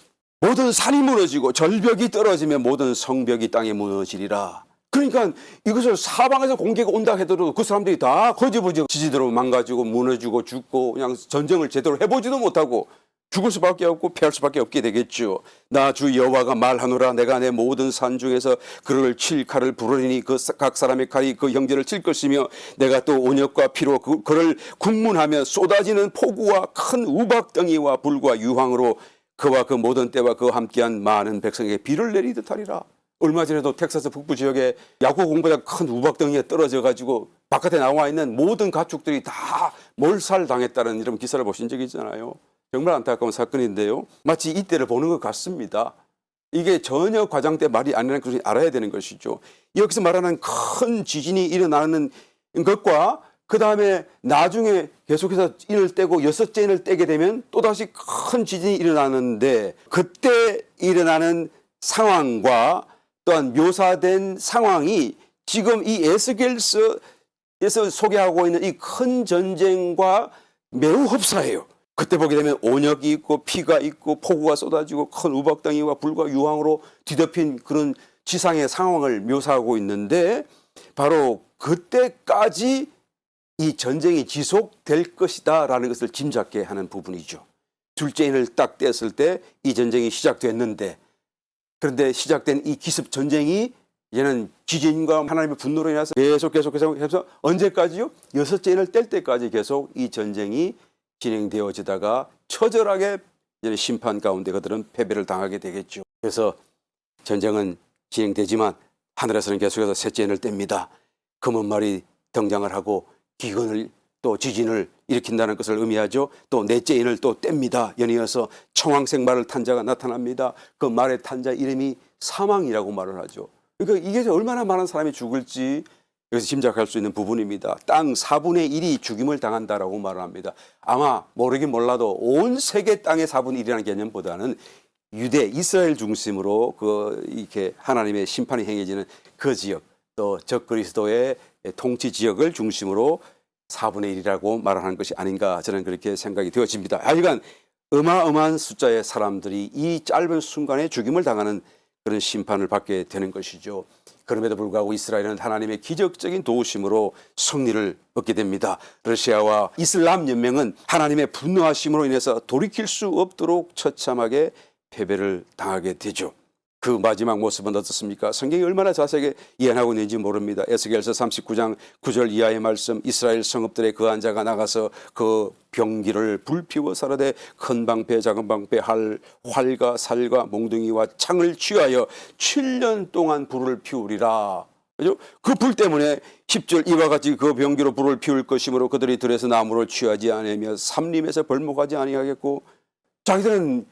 Speaker 1: 모든 산이 무너지고 절벽이 떨어지면 모든 성벽이 땅에 무너지리라. 그러니까 이것을 사방에서 공격이 온다 해도 그 사람들이 다 거지부지 지지대로 망가지고 무너지고 죽고 그냥 전쟁을 제대로 해보지도 못하고 죽을 수밖에 없고 패할 수밖에 없게 되겠죠. 나 주 여호와가 말하노라 내가 내 모든 산 중에서 그를 칠 칼을 부르리니 그 각 사람의 칼이 그 형제를 칠 것이며 내가 또 온역과 피로 그를 국문하며 쏟아지는 폭우와 큰 우박덩이와 불과 유황으로 그와 그 모든 때와 그와 함께한 많은 백성에게 비를 내리듯 하리라. 얼마 전에도 텍사스 북부 지역에 야구공보다 큰 우박덩이가 떨어져 가지고 바깥에 나와 있는 모든 가축들이 다 몰살당했다는 이런 기사를 보신 적이 있잖아요. 정말 안타까운 사건인데요. 마치 이때를 보는 것 같습니다. 이게 전혀 과장된 말이 아니라는 것을 알아야 되는 것이죠. 여기서 말하는 큰 지진이 일어나는 것과 그 다음에 나중에 계속해서 인을 떼고 6째 인을 떼게 되면 또다시 큰 지진이 일어나는데 그때 일어나는 상황과 또한 묘사된 상황이 지금 이 에스겔서에서 소개하고 있는 이 큰 전쟁과 매우 흡사해요. 그때 보게 되면 온역이 있고 피가 있고 폭우가 쏟아지고 큰 우박덩이와 불과 유황으로 뒤덮인 그런 지상의 상황을 묘사하고 있는데 바로 그때까지 이 전쟁이 지속될 것이다 라는 것을 짐작케 하는 부분이죠. 둘째 인을 딱 뗐을 때 이 전쟁이 시작됐는데 그런데 시작된 이 기습 전쟁이 이제는 지진과 하나님의 분노로 인해서 계속해서 해서 언제까지요? 6째 인을 뗄 때까지 계속 이 전쟁이 진행되어지다가 처절하게 심판 가운데 그들은 패배를 당하게 되겠죠. 그래서 전쟁은 진행되지만 하늘에서는 계속해서 셋째 인을 뗍니다. 검은 말이 등장을 하고 기근을 또 지진을 일으킨다는 것을 의미하죠. 또 넷째 인을 또 뗍니다. 연이어서 청황색 말을 탄 자가 나타납니다. 그 말의 탄 자 이름이 사망이라고 말을 하죠. 그러니까 이게 얼마나 많은 사람이 죽을지 여기서 짐작할 수 있는 부분입니다. 땅 4분의 1이 죽임을 당한다라고 말을 합니다. 아마 모르긴 몰라도 온 세계 땅의 4분의 1이라는 개념보다는 유대 이스라엘 중심으로 이렇게 하나님의 심판이 행해지는 그 지역, 또 적그리스도의 통치 지역을 중심으로 4분의 1이라고 말하는 것이 아닌가, 저는 그렇게 생각이 되어집니다. 하여간 어마어마한 숫자의 사람들이 이 짧은 순간에 죽임을 당하는 그런 심판을 받게 되는 것이죠. 그럼에도 불구하고 이스라엘은 하나님의 기적적인 도우심으로 승리를 얻게 됩니다. 러시아와 이슬람 연맹은 하나님의 분노하심으로 인해서 돌이킬 수 없도록 처참하게 패배를 당하게 되죠. 그 마지막 모습은 어떻습니까? 성경이 얼마나 자세하게 예언하고 있는지 모릅니다. 에스겔서 39장 9절 이하의 말씀, 이스라엘 성읍들의 거한 자가 나가서 그 병기를 불피워 살아대 큰 방패 작은 방패 활과 살과 몽둥이와 창을 취하여 7년 동안 불을 피우리라. 그죠? 그 불 때문에 10절 이와 같이 그 병기로 불을 피울 것이므로 그들이 들에서 나무를 취하지 아니하며 삼림에서 벌목하지 아니하겠고, 자기들은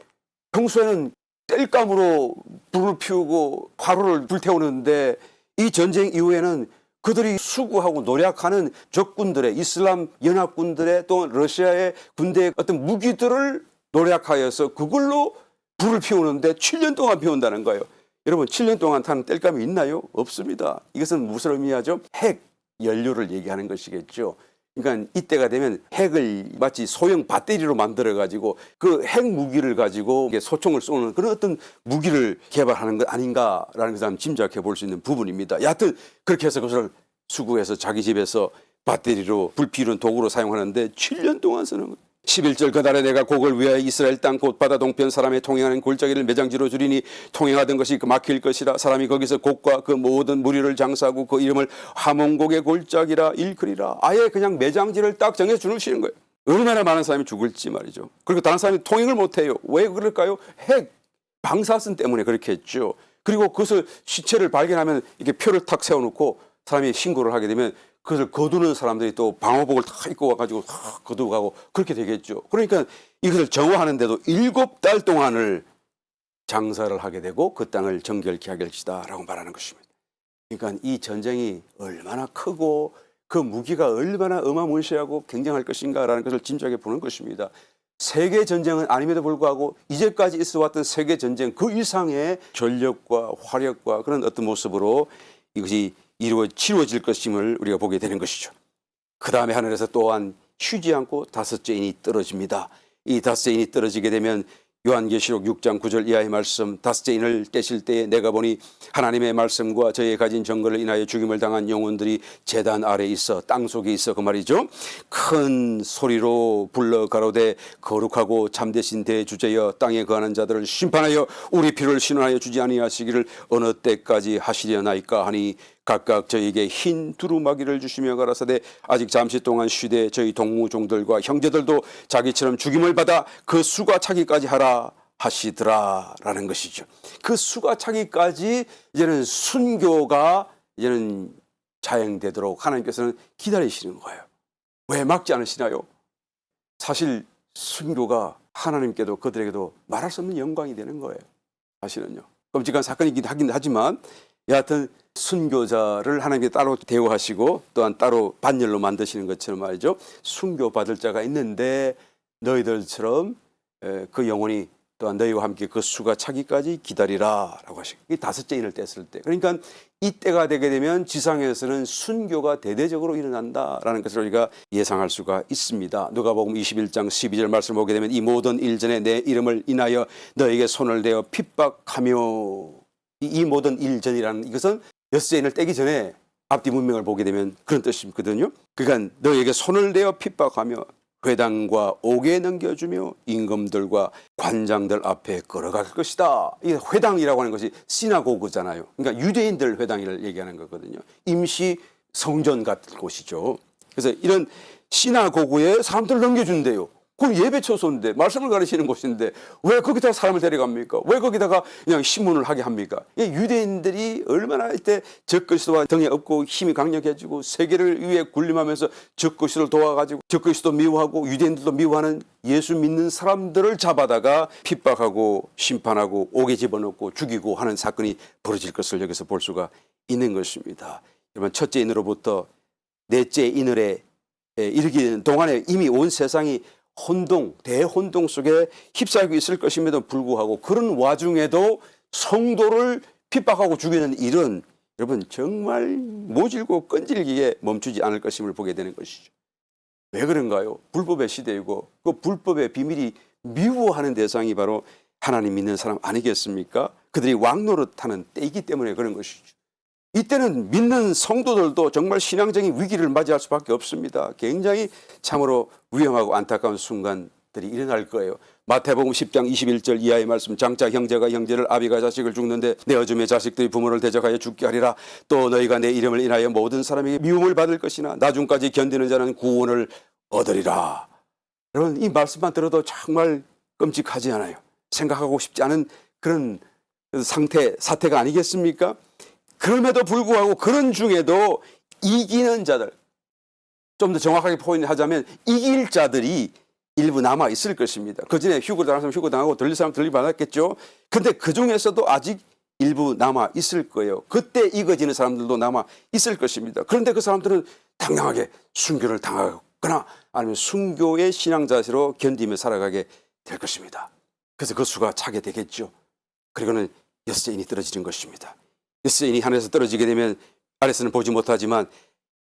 Speaker 1: 평소에는 땔감으로 불을 피우고 화로를 불태우는데 이 전쟁 이후에는 그들이 수구하고 노력하는 적군들의, 이슬람 연합군들의 또 러시아의 군대의 어떤 무기들을 노력하여서 그걸로 불을 피우는데 7년 동안 피운다는 거예요. 여러분, 7년 동안 타는 땔감이 있나요? 없습니다. 이것은 무슨 의미하죠? 핵 연료를 얘기하는 것이겠죠. 그러니까 이때가 되면 핵을 마치 소형 배터리로 만들어 가지고 그 핵 무기를 가지고 소총을 쏘는 그런 어떤 무기를 개발하는 것 아닌가라는 것을 한번 짐작해 볼 수 있는 부분입니다. 여하튼 그렇게 해서 그것을 수구해서 자기 집에서 배터리로 불피우는 도구로 사용하는데 7년 동안 쓰는 거예요. 11절 그날에 내가 곡을 위하여 이스라엘 땅 곧 바다 동편 사람의 통행하는 골짜기를 매장지로 주리니 통행하던 것이 막힐 것이라. 사람이 거기서 곡과 그 모든 무리를 장사하고 그 이름을 하몬곡의 골짜기라 일컬이라. 아예 그냥 매장지를 딱 정해서 주시는 거예요. 얼마나 많은 사람이 죽을지 말이죠. 그리고 다른 사람이 통행을 못해요. 왜 그럴까요? 핵 방사선 때문에 그렇게 했죠. 그리고 그것을 시체를 발견하면 이렇게 표를 탁 세워놓고 사람이 신고를 하게 되면 그것을 거두는 사람들이 또 방호복을 다 입고 와가지고 거두고 가고 그렇게 되겠죠. 그러니까 이것을 정화하는데도 7달 동안을 장사를 하게 되고 그 땅을 정결케 하게 할 것이다 라고 말하는 것입니다. 그러니까 이 전쟁이 얼마나 크고 그 무기가 얼마나 어마무시하고 굉장할 것인가라는 것을 짐작해 보는 것입니다. 세계 전쟁은 아님에도 불구하고 이제까지 있어왔던 세계 전쟁 그 이상의 전력과 화력과 그런 어떤 모습으로 이것이 치루어질 것임을 우리가 보게 되는 것이죠. 그 다음에 하늘에서 또한 쉬지 않고 5째 인이 떨어집니다. 이 5째 인이 떨어지게 되면 요한계시록 6장 9절 이하의 말씀, 5째 인을 떼실 때에 내가 보니 하나님의 말씀과 저의 가진 정거를 인하여 죽임을 당한 영혼들이 제단 아래에 있어, 땅 속에 있어, 그 말이죠. 큰 소리로 불러 가로되 거룩하고 참되신 대주제여 땅에 거하는 자들을 심판하여 우리 피를 신원하여 주지 아니하시기를 어느 때까지 하시려나이까 하니 각각 저에게 흰 두루마기를 주시며 가라사대 아직 잠시 동안 쉬되 저희 동무종들과 형제들도 자기처럼 죽임을 받아 그 수가 차기까지 하라 하시더라 라는 것이죠. 그 수가 차기까지 이제는 순교가 이제는 자행되도록 하나님께서는 기다리시는 거예요. 왜 막지 않으시나요? 사실 순교가 하나님께도 그들에게도 말할 수 없는 영광이 되는 거예요. 사실은요. 끔찍한 사건이긴 하긴 하지만 여하튼 순교자를 하나님께 따로 대우하시고 또한 따로 반열로 만드시는 것처럼 말이죠. 순교 받을 자가 있는데 너희들처럼 그 영혼이 또한 너희와 함께 그 수가 차기까지 기다리라 라고 하시고, 이 5째 인을 뗐을 때, 그러니까 이때가 되게 되면 지상에서는 순교가 대대적으로 일어난다라는 것을 우리가 예상할 수가 있습니다. 누가복음 21장 12절 말씀을 보게 되면 이 모든 일 전에 내 이름을 인하여 너에게 손을 대어 핍박하며, 이 모든 일 전이라는 이것은 6째 인을 떼기 전에 앞뒤 문명을 보게 되면 그런 뜻이거든요. 그러니까 너에게 손을 대어 핍박하며 회당과 옥에 넘겨주며 임금들과 관장들 앞에 끌어갈 것이다. 이 회당이라고 하는 것이 시나고그잖아요. 그러니까 유대인들 회당을 얘기하는 거거든요. 임시 성전 같은 곳이죠. 그래서 이런 시나고그에 사람들을 넘겨준대요. 그럼 예배 처소인데 말씀을 가르치는 곳인데 왜 거기다가 사람을 데려갑니까? 왜 거기다가 그냥 신문을 하게 합니까? 유대인들이 얼마나 이때 적그리스도와 등에 업고 힘이 강력해지고 세계를 위해 군림하면서 적그리스도를 도와가지고 적그리스도 미워하고 유대인들도 미워하는 예수 믿는 사람들을 잡아다가 핍박하고 심판하고 옥에 집어넣고 죽이고 하는 사건이 벌어질 것을 여기서 볼 수가 있는 것입니다. 그러면 첫째 인으로부터 넷째 인을에 이르기는 동안에 이미 온 세상이 대혼동 속에 휩싸이고 있을 것임에도 불구하고 그런 와중에도 성도를 핍박하고 죽이는 일은 여러분 정말 모질고 끈질기게 멈추지 않을 것임을 보게 되는 것이죠. 왜 그런가요? 불법의 시대이고 그 불법의 비밀이 미워하는 대상이 바로 하나님 믿는 사람 아니겠습니까? 그들이 왕노릇하는 때이기 때문에 그런 것이죠. 이때는 믿는 성도들도 정말 신앙적인 위기를 맞이할 수밖에 없습니다. 굉장히 참으로 위험하고 안타까운 순간들이 일어날 거예요. 마태복음 10장 21절 이하의 말씀, 장차 형제가 형제를, 아비가 자식을 죽는데 내 어줌의 자식들이 부모를 대적하여 죽게 하리라. 또 너희가 내 이름을 인하여 모든 사람에게 미움을 받을 것이나 나중까지 견디는 자는 구원을 얻으리라. 여러분, 이 말씀만 들어도 정말 끔찍하지 않아요? 생각하고 싶지 않은 그런 사태가 아니겠습니까? 그럼에도 불구하고 그런 중에도 이기는 자들, 좀 더 정확하게 표현하자면 이길 자들이 일부 남아 있을 것입니다. 그 전에 휴거 당한 사람 휴거 당하고 들릴 사람 들리 받았겠죠. 그런데 그 중에서도 아직 일부 남아 있을 거예요. 그때 이거지는 사람들도 남아 있을 것입니다. 그런데 그 사람들은 당당하게 순교를 당하거나 아니면 순교의 신앙 자세로 견디며 살아가게 될 것입니다. 그래서 그 수가 차게 되겠죠. 그리고는 여섯째 인이 떨어지는 것입니다. 여섯째 인이 하늘에서 떨어지게 되면 아래서는 보지 못하지만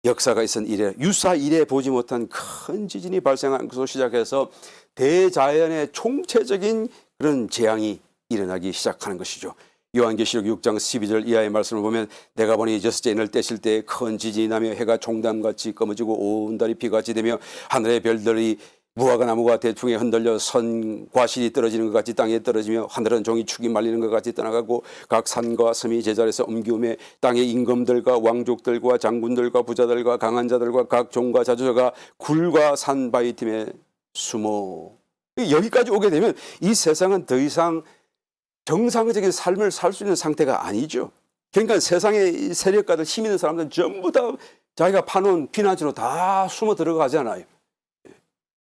Speaker 1: 역사가 있은 이래 유사 이래 보지 못한 큰 지진이 발생한 것으로 시작해서 대자연의 총체적인 그런 재앙이 일어나기 시작하는 것이죠. 요한계시록 6장 12절 이하의 말씀을 보면 내가 보니 여섯째 인을 떼실 때 큰 지진이 나며 해가 종담같이 검어지고 온 달이 피같이 되며 하늘의 별들이 무화과 나무가 대충에 흔들려 선 과실이 떨어지는 것 같이 땅에 떨어지며 하늘은 종이 축이 말리는 것 같이 떠나가고 각 산과 섬이 제자리에서 옮기우며 땅의 임금들과 왕족들과 장군들과 부자들과 강한 자들과 각 종과 자주자가 굴과 산 바위 틈에 숨어. 여기까지 오게 되면 이 세상은 더 이상 정상적인 삶을 살 수 있는 상태가 아니죠. 그러니까 세상의 세력가들 힘 있는 사람들은 전부 다 자기가 파놓은 피난처로 다 숨어 들어가잖아요.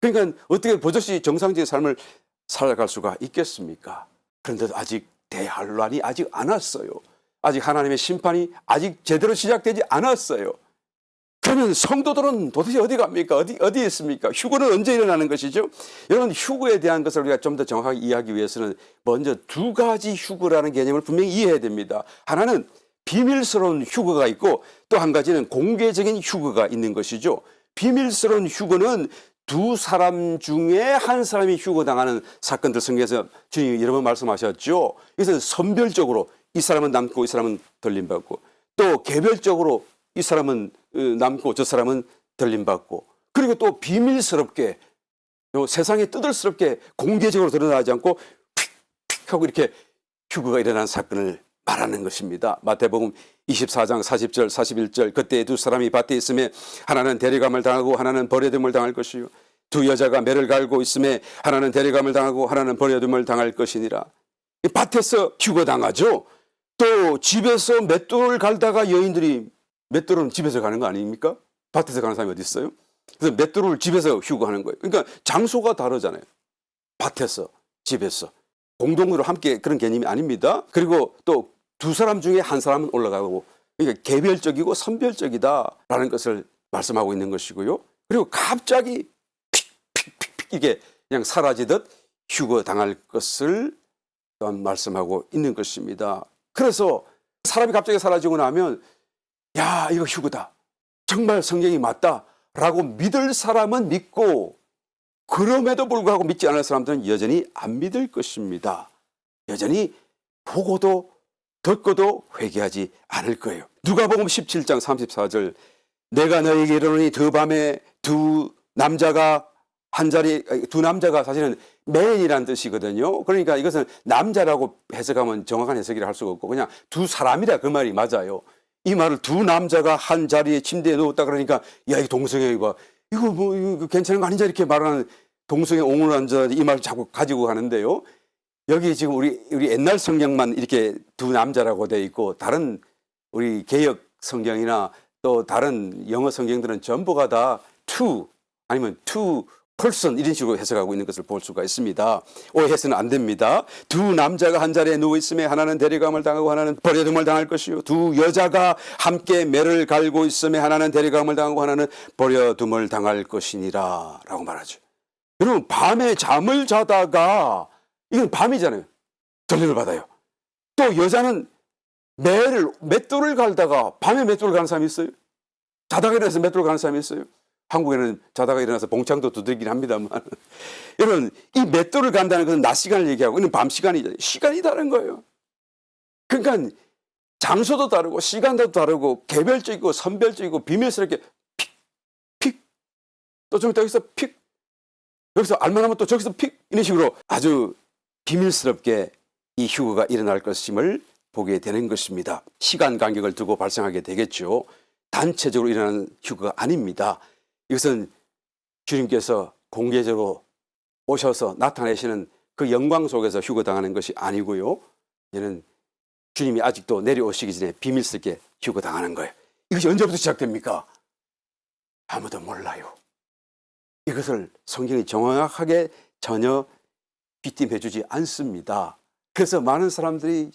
Speaker 1: 그러니까 어떻게 버젓이 정상적인 삶을 살아갈 수가 있겠습니까? 그런데도 아직 대환란이 아직 안 왔어요. 아직 하나님의 심판이 아직 제대로 시작되지 않았어요. 그러면 성도들은 도대체 어디 갑니까? 어디에 있습니까? 휴거는 언제 일어나는 것이죠? 여러분, 휴거에 대한 것을 우리가 좀 더 정확하게 이해하기 위해서는 먼저 두 가지 휴거라는 개념을 분명히 이해해야 됩니다. 하나는 비밀스러운 휴거가 있고 또 한 가지는 공개적인 휴거가 있는 것이죠. 비밀스러운 휴거는 두 사람 중에 한 사람이 휴거당하는 사건들 성경에서 주님이 여러 번 말씀하셨죠. 이것은 선별적으로 이 사람은 남고 이 사람은 들림받고 또 개별적으로 이 사람은 남고 저 사람은 들림받고 그리고 또 비밀스럽게 세상에 떠들스럽게 공개적으로 드러나지 않고 픽픽 하고 이렇게 휴거가 일어난 사건을 말하는 것입니다. 마태복음 24장 40절 41절 그때 두 사람이 밭에 있음에 하나는 데려감을 당하고 하나는 버려둠을 당할 것이요 두 여자가 매를 갈고 있음에 하나는 데려감을 당하고 하나는 버려둠을 당할 것이니라. 밭에서 휴거당하죠. 또 집에서 맷돌을 갈다가 여인들이 맷돌은 집에서 가는 거 아닙니까? 밭에서 가는 사람이 어디 있어요? 그래서 맷돌을 집에서 휴거하는 거예요. 그러니까 장소가 다르잖아요. 밭에서 집에서 공동으로 함께 그런 개념이 아닙니다. 그리고 또 두 사람 중에 한 사람은 올라가고 그러니까 개별적이고 선별적이다라는 것을 말씀하고 있는 것이고요. 그리고 갑자기 픽픽픽픽 이게 그냥 사라지듯 휴거당할 것을 또한 말씀하고 있는 것입니다. 그래서 사람이 갑자기 사라지고 나면 야 이거 휴거다. 정말 성경이 맞다라고 믿을 사람은 믿고 그럼에도 불구하고 믿지 않을 사람들은 여전히 안 믿을 것입니다. 여전히 보고도 듣고도 회개하지 않을 거예요. 누가복음 17장 34절 내가 너에게 이르노니 두 밤에 두 남자가 사실은 맨이라는 뜻이거든요. 그러니까 이것은 남자라고 해석하면 정확한 해석이라 할 수가 없고 그냥 두 사람이라 그 말이 맞아요. 이 말을 두 남자가 한 자리에 침대에 누웠다 그러니까 야 이 동성애가 이거 괜찮은 거 아니냐 이렇게 말하는 동성애 옹호한자 이 말 자꾸 가지고 가는데요. 여기 지금 우리 옛날 성경만 이렇게 두 남자라고 돼 있고 다른 우리 개역 성경이나 또 다른 영어 성경들은 전부가 다 two 아니면 two person 이런 식으로 해석하고 있는 것을 볼 수가 있습니다. 오해해서는 안 됩니다. 두 남자가 한 자리에 누워 있으면 하나는 데려감을 당하고 하나는 버려둠을 당할 것이요. 두 여자가 함께 매를 갈고 있으면 하나는 데려감을 당하고 하나는 버려둠을 당할 것이니라 라고 말하죠. 여러분 밤에 잠을 자다가 이건 밤이잖아요. 전례를 받아요. 또 여자는 맷돌을 갈다가 밤에 맷돌을 가는 사람이 있어요. 자다가 일어나서 맷돌을 가는 사람이 있어요. 한국에는 자다가 일어나서 봉창도 두들긴 합니다만 여러분 이 맷돌을 간다는 것은 낮 시간을 얘기하고 이는 밤 시간이잖아요. 시간이 다른 거예요. 그러니까 장소도 다르고 시간도 다르고 개별적이고 선별적이고 비밀스럽게 픽 또 좀 이따 여기서 픽 여기서 알만하면 또 저기서 픽 이런 식으로 아주 비밀스럽게 이 휴거가 일어날 것임을 보게 되는 것입니다. 시간 간격을 두고 발생하게 되겠죠. 단체적으로 일어나는 휴거가 아닙니다. 이것은 주님께서 공개적으로 오셔서 나타내시는 그 영광 속에서 휴거당하는 것이 아니고요. 얘는 주님이 아직도 내려오시기 전에 비밀스럽게 휴거당하는 거예요. 이것이 언제부터 시작됩니까? 아무도 몰라요. 이것을 성경이 정확하게 전혀 귀띔해 주지 않습니다. 그래서 많은 사람들이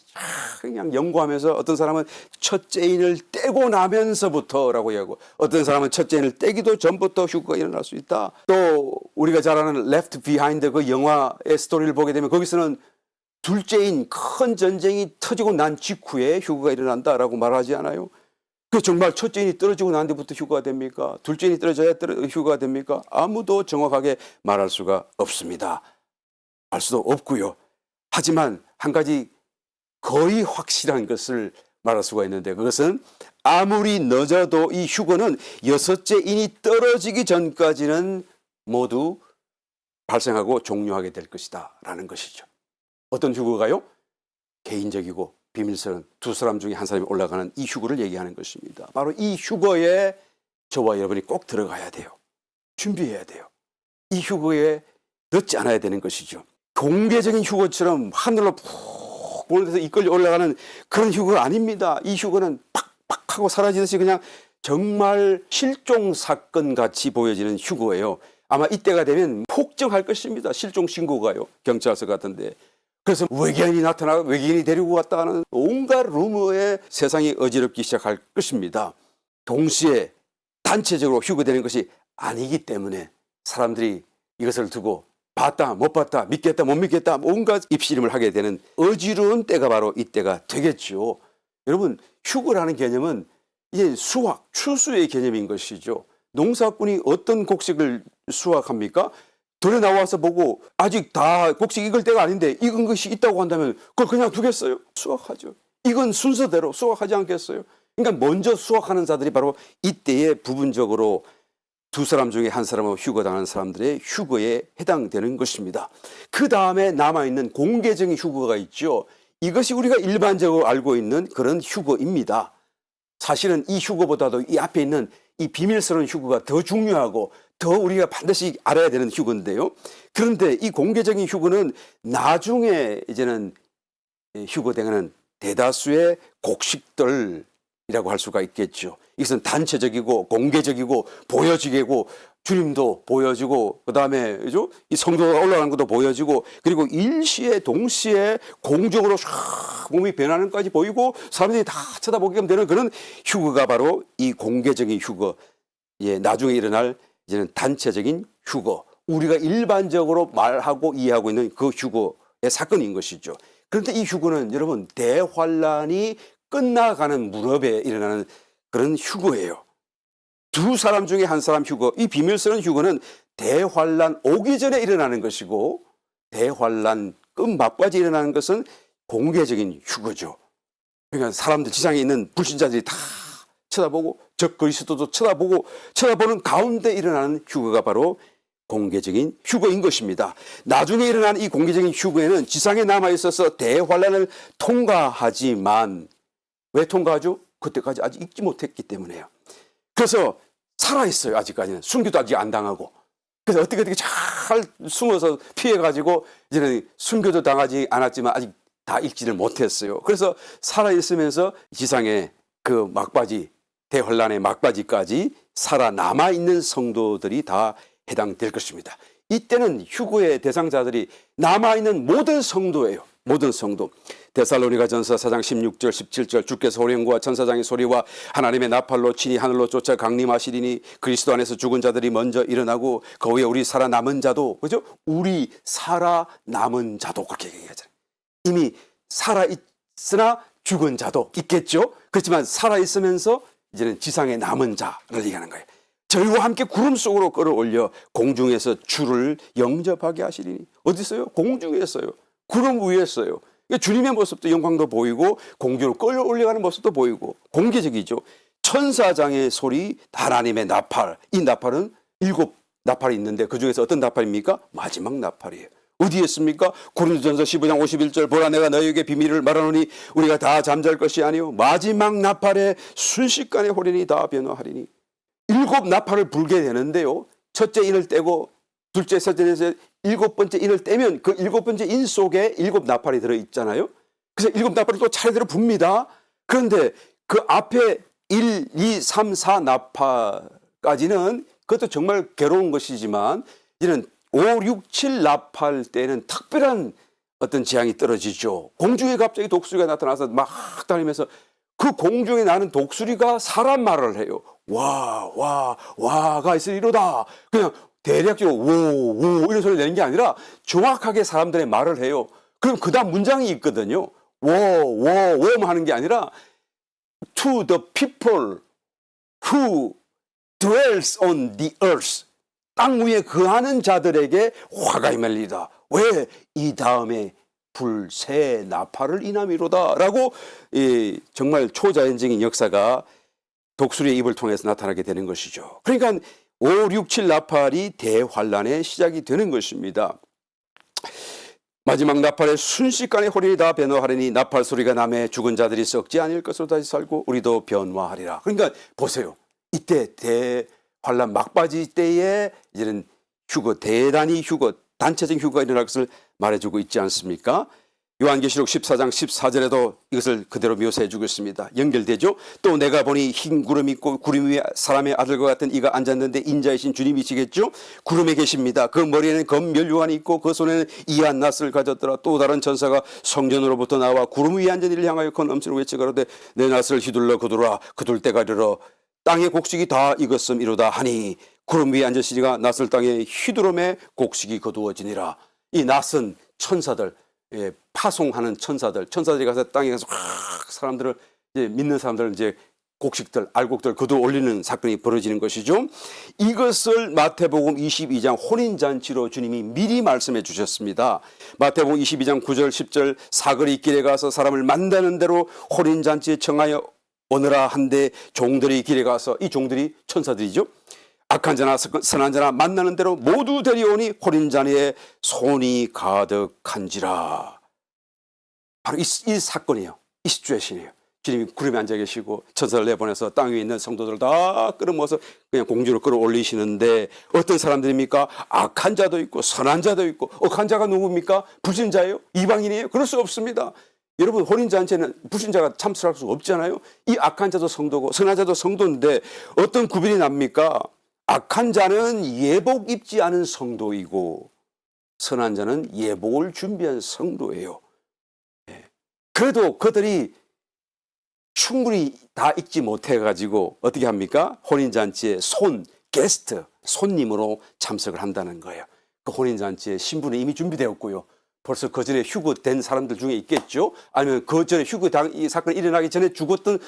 Speaker 1: 그냥 연구하면서 어떤 사람은 첫째인을 떼고 나면서부터라고 하고 어떤 사람은 첫째인을 떼기도 전부터 휴거가 일어날 수 있다. 또 우리가 잘 아는 Left Behind 그 영화의 스토리를 보게 되면 거기서는 둘째인 큰 전쟁이 터지고 난 직후에 휴거가 일어난다라고 말하지 않아요? 그 정말 첫째인이 떨어지고 난 뒤부터 휴거가 됩니까? 둘째인이 떨어져야 휴거가 됩니까? 아무도 정확하게 말할 수가 없습니다. 할 수도 없고요. 하지만 한 가지 거의 확실한 것을 말할 수가 있는데 그것은 아무리 늦어도 이 휴거는 여섯째 인이 떨어지기 전까지는 모두 발생하고 종료하게 될 것이다 라는 것이죠. 어떤 휴거가요? 개인적이고 비밀스러운 두 사람 중에 한 사람이 올라가는 이 휴거를 얘기하는 것입니다. 바로 이 휴거에 저와 여러분이 꼭 들어가야 돼요. 준비해야 돼요. 이 휴거에 늦지 않아야 되는 것이죠. 공개적인 휴거처럼 하늘로 푹 보는 데서 이끌려 올라가는 그런 휴거가 아닙니다. 이 휴거는 팍팍 하고 사라지듯이 그냥 정말 실종 사건 같이 보여지는 휴거예요. 아마 이때가 되면 폭증할 것입니다. 실종 신고가요. 경찰서 같은데. 그래서 외계인이 나타나고 외계인이 데리고 왔다 하는 온갖 루머에 세상이 어지럽기 시작할 것입니다. 동시에 단체적으로 휴거되는 것이 아니기 때문에 사람들이 이것을 두고 봤다 못 봤다 믿겠다 못 믿겠다 온갖 입씨름을 하게 되는 어지러운 때가 바로 이때가 되겠죠. 여러분 휴거라는 개념은 이제 수확 추수의 개념인 것이죠. 농사꾼이 어떤 곡식을 수확합니까? 들에 나와서 보고 아직 다 곡식 익을 때가 아닌데 익은 것이 있다고 한다면 그걸 그냥 두겠어요? 수확하죠. 익은 순서대로 수확하지 않겠어요? 그러니까 먼저 수확하는 자들이 바로 이때에 부분적으로 두 사람 중에 한 사람은 휴거당하는 사람들의 휴거에 해당되는 것입니다. 그 다음에 남아있는 공개적인 휴거가 있죠. 이것이 우리가 일반적으로 알고 있는 그런 휴거입니다. 사실은 이 휴거보다도 이 앞에 있는 이 비밀스러운 휴거가 더 중요하고 더 우리가 반드시 알아야 되는 휴거인데요. 그런데 이 공개적인 휴거는 나중에 이제는 휴거되는 대다수의 곡식들이라고 할 수가 있겠죠. 이것은 단체적이고 공개적이고 보여지고 주님도 보여지고 그다음에 이 성도가 올라가는 것도 보여지고 그리고 일시에 동시에 공적으로 샥 몸이 변하는 것까지 보이고 사람들이 다 쳐다보게끔 되는 그런 휴거가 바로 이 공개적인 휴거. 예, 나중에 일어날 이제는 단체적인 휴거. 우리가 일반적으로 말하고 이해하고 있는 그 휴거의 사건인 것이죠. 그런데 이 휴거는 여러분 대환란이 끝나가는 무렵에 일어나는 그런 휴거예요. 두 사람 중에 한 사람 휴거, 이 비밀스러운 휴거는 대환란 오기 전에 일어나는 것이고 대환란 끝막바지 일어나는 것은 공개적인 휴거죠. 그러니까 사람들 지상에 있는 불신자들이 다 쳐다보고 적 그리스도도 쳐다보는 가운데 일어나는 휴거가 바로 공개적인 휴거인 것입니다. 나중에 일어난 이 공개적인 휴거에는 지상에 남아있어서 대환란을 통과하지만 왜 통과하죠? 그때까지 아직 잊지 못했기 때문에요. 그래서 살아있어요. 아직까지는. 순교도 아직 안 당하고. 그래서 어떻게 잘 숨어서 피해가지고 이제는 순교도 당하지 않았지만 아직 다 읽지를 못했어요. 그래서 살아있으면서 지상의 그 막바지 대환란의 막바지까지 살아남아 있는 성도들이 다 해당될 것입니다. 이때는 휴거의 대상자들이 남아있는 모든 성도예요. 모든 성도. 데살로니가전서 4장 16절 17절 주께서 호령과 천사장의 소리와 하나님의 나팔로 친히 하늘로 쫓아 강림하시리니 그리스도 안에서 죽은 자들이 먼저 일어나고 그 후에 우리 살아남은 자도, 그죠? 우리 살아남은 자도, 그렇게 얘기하잖아요. 이미 살아있으나 죽은 자도 있겠죠. 그렇지만 살아있으면서 이제는 지상에 남은 자를 얘기하는 거예요. 저희와 함께 구름 속으로 끌어올려 공중에서 주를 영접하게 하시리니. 어디 있어요? 공중에서요. 구름 위에 있어요. 주님의 모습도, 영광도 보이고 공주로 끌어올려가는 모습도 보이고 공개적이죠. 천사장의 소리, 하나님의 나팔. 이 나팔은 7 나팔이 있는데 그중에서 어떤 나팔입니까? 마지막 나팔이에요. 어디에 있습니까? 고린도전서 15장 51절 보라 내가 너희에게 비밀을 말하노니 우리가 다 잠잘 것이 아니요 마지막 나팔에 순식간에 호련히 다 변화하리니. 7 나팔을 불게 되는데요. 첫째 인을 떼고 둘째, 셋째, 7번째 인을 떼면 그 7번째 인 속에 7 나팔이 들어있잖아요. 그래서 7 나팔을 또 차례대로 붑니다. 그런데 그 앞에 1, 2, 3, 4 나팔까지는 그것도 정말 괴로운 것이지만 이제는 5, 6, 7 나팔 때는 특별한 어떤 재앙이 떨어지죠. 공중에 갑자기 독수리가 나타나서 막 다니면서 그 공중에 나는 독수리가 사람 말을 해요. 와, 와, 와가 있으리로다. 그냥 대략적으로 오 이런 소리를 내는 게 아니라 정확하게 사람들의 말을 해요. 그럼 그 다음 문장이 있거든요. 워 하는 게 아니라 to the people who dwells on the earth. 땅 위에 거하는 자들에게 화가 임할리다. 왜? 이 다음에 불새 나팔을 인함이로다 라고 정말 초자연적인 역사가 독수리의 입을 통해서 나타나게 되는 것이죠. 그러니까 5, 6, 7 나팔이 대환란의 시작이 되는 것입니다. 마지막 나팔에 순식간에 호련히 다 변화하리니 나팔 소리가 나매 죽은 자들이 썩지 아닐 것으로 다시 살고 우리도 변화하리라. 그러니까 보세요. 이때 대환란 막바지 때에 이제는 휴거, 대단히 휴거, 단체적 휴거가 일어날 것을 말해주고 있지 않습니까? 요한계시록 14장 14절에도 이것을 그대로 묘사해 주고 있습니다. 연결되죠? 또 내가 보니 흰 구름이 있고 구름 위에 사람의 아들과 같은 이가 앉았는데 인자이신 주님이시겠죠? 구름에 계십니다. 그 머리에는 검 면류관이 있고 그 손에는 이한 낫을 가졌더라. 또 다른 천사가 성전으로부터 나와 구름 위에 앉은 이를 향하여 큰 음성으로 외치가로되 내 낫을 휘둘러 거두라. 거둘 때가 이르러 땅의 곡식이 다 익었음이로다 하니 구름 위에 앉으시니가 낫을 땅에 휘두름에 곡식이 거두어지니라. 이 낫은 천사들, 파송하는 천사들이 가서 땅에 가서 확 사람들을 이제 믿는 사람들을 이제 곡식들, 알곡들 거두어 올리는 사건이 벌어지는 것이죠. 이것을 마태복음 22장 혼인잔치로 주님이 미리 말씀해 주셨습니다. 마태복음 22장 9절 10절 사거리 길에 가서 사람을 만나는 대로 혼인잔치에 청하여 오너라 한데 종들이 길에 가서, 이 종들이 천사들이죠. 악한 자나 선한 자나 만나는 대로 모두 데려오니 호린잔에 손이 가득한지라. 바로 이 사건이에요. 이 시츄에이션이에요. 주님이 구름에 앉아 계시고 천사를 내보내서 땅 위에 있는 성도들을 다 끌어모아서 그냥 공주로 끌어올리시는데 어떤 사람들입니까? 악한 자도 있고 선한 자도 있고. 악한 자가 누굽니까? 불신자예요? 이방인이에요? 그럴 수 없습니다. 여러분, 혼인잔치에는 불신자가 참석할 수 없잖아요. 이 악한 자도 성도고 선한 자도 성도인데 어떤 구별이 납니까? 악한 자는 예복 입지 않은 성도이고 선한 자는 예복을 준비한 성도예요. 그래도 그들이 충분히 다 읽지 못해가지고 어떻게 합니까? 혼인잔치에 게스트, 손님으로 참석을 한다는 거예요. 그 혼인잔치에 신부는 이미 준비되었고요. 벌써 그 전에 휴거된 사람들 중에 있겠죠. 아니면 그 전에 이 사건이 일어나기 전에 죽었던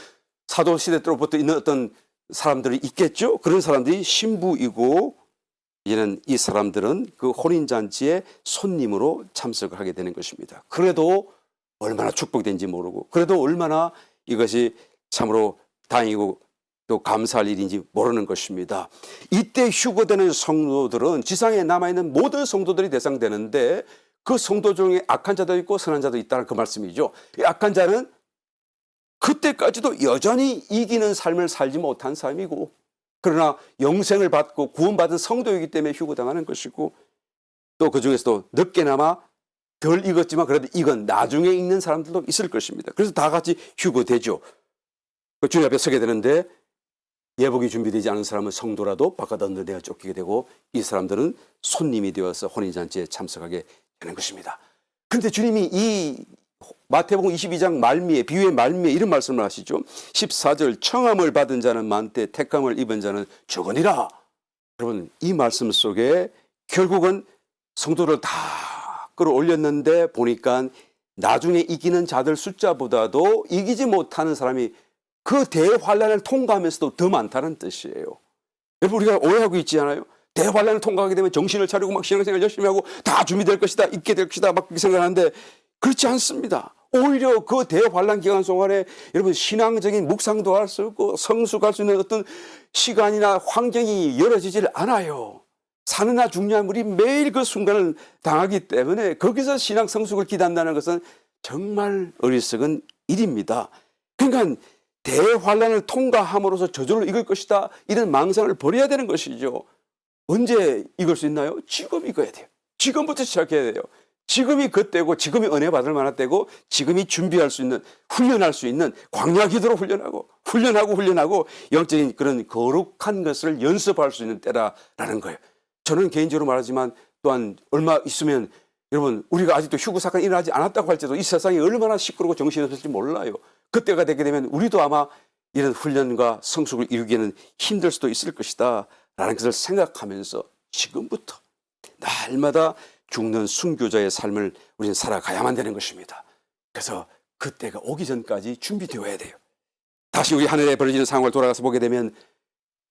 Speaker 1: 사도시대 때로부터 있는 어떤 사람들이 있겠죠. 그런 사람들이 신부이고 이제는 이 사람들은 그 혼인잔치에 손님으로 참석을 하게 되는 것입니다. 그래도 얼마나 축복된지 모르고 그래도 얼마나 이것이 참으로 다행이고 또 감사할 일인지 모르는 것입니다. 이때 휴거되는 성도들은 지상에 남아있는 모든 성도들이 대상되는데 그 성도 중에 악한 자도 있고 선한 자도 있다는 그 말씀이죠. 이 악한 자는 그때까지도 여전히 이기는 삶을 살지 못한 삶이고 그러나 영생을 받고 구원받은 성도이기 때문에 휴거당하는 것이고 또 그중에서도 늦게나마 덜 익었지만 그래도 이건 나중에 읽는 사람들도 있을 것입니다. 그래서 다 같이 휴거되죠. 주님 앞에 서게 되는데 예복이 준비되지 않은 사람은 성도라도 바깥 언더내어 쫓기게 되고 이 사람들은 손님이 되어서 혼인잔치에 참석하게 되는 것입니다. 그런데 주님이 이 마태복음 22장 말미에 비유의 말미에 이런 말씀을 하시죠. 14절 청함을 받은 자는 많되 택함을 입은 자는 적으니라. 여러분 이 말씀 속에 결국은 성도를 다 끌어올렸는데 보니까 나중에 이기는 자들 숫자보다도 이기지 못하는 사람이 그 대환란을 통과하면서도 더 많다는 뜻이에요. 여러분 우리가 오해하고 있지 않아요? 대환란을 통과하게 되면 정신을 차리고 막 신앙생활 열심히 하고 다 준비될 것이다, 있게 될 것이다 막 그렇게 생각하는데 그렇지 않습니다. 오히려 그 대환란 기간 동안에 여러분 신앙적인 묵상도 할 수 없고 성숙할 수 있는 어떤 시간이나 환경이 열어지질 않아요. 사느나 죽냐 우리 매일 그 순간을 당하기 때문에 거기서 신앙 성숙을 기대한다는 것은 정말 어리석은 일입니다. 그러니까 대환란을 통과함으로써 저절로 이길 것이다 이런 망상을 버려야 되는 것이죠. 언제 이길 수 있나요? 지금 이겨야 돼요. 지금부터 시작해야 돼요. 지금이 그때고 지금이 은혜 받을 만한 때고 지금이 준비할 수 있는 훈련할 수 있는 광야 기도로 훈련하고 영적인 그런 거룩한 것을 연습할 수 있는 때라라는 거예요. 저는 개인적으로 말하지만 또한 얼마 있으면 여러분 우리가 아직도 휴거 사건이 일어나지 않았다고 할지라도 이 세상이 얼마나 시끄럽고 정신없을지 몰라요. 그때가 되게 되면 우리도 아마 이런 훈련과 성숙을 이루기에는 힘들 수도 있을 것이다 라는 것을 생각하면서 지금부터 날마다 죽는 순교자의 삶을 우리는 살아가야만 되는 것입니다. 그래서 그때가 오기 전까지 준비되어야 돼요. 다시 우리 하늘에 벌어지는 상황을 돌아가서 보게 되면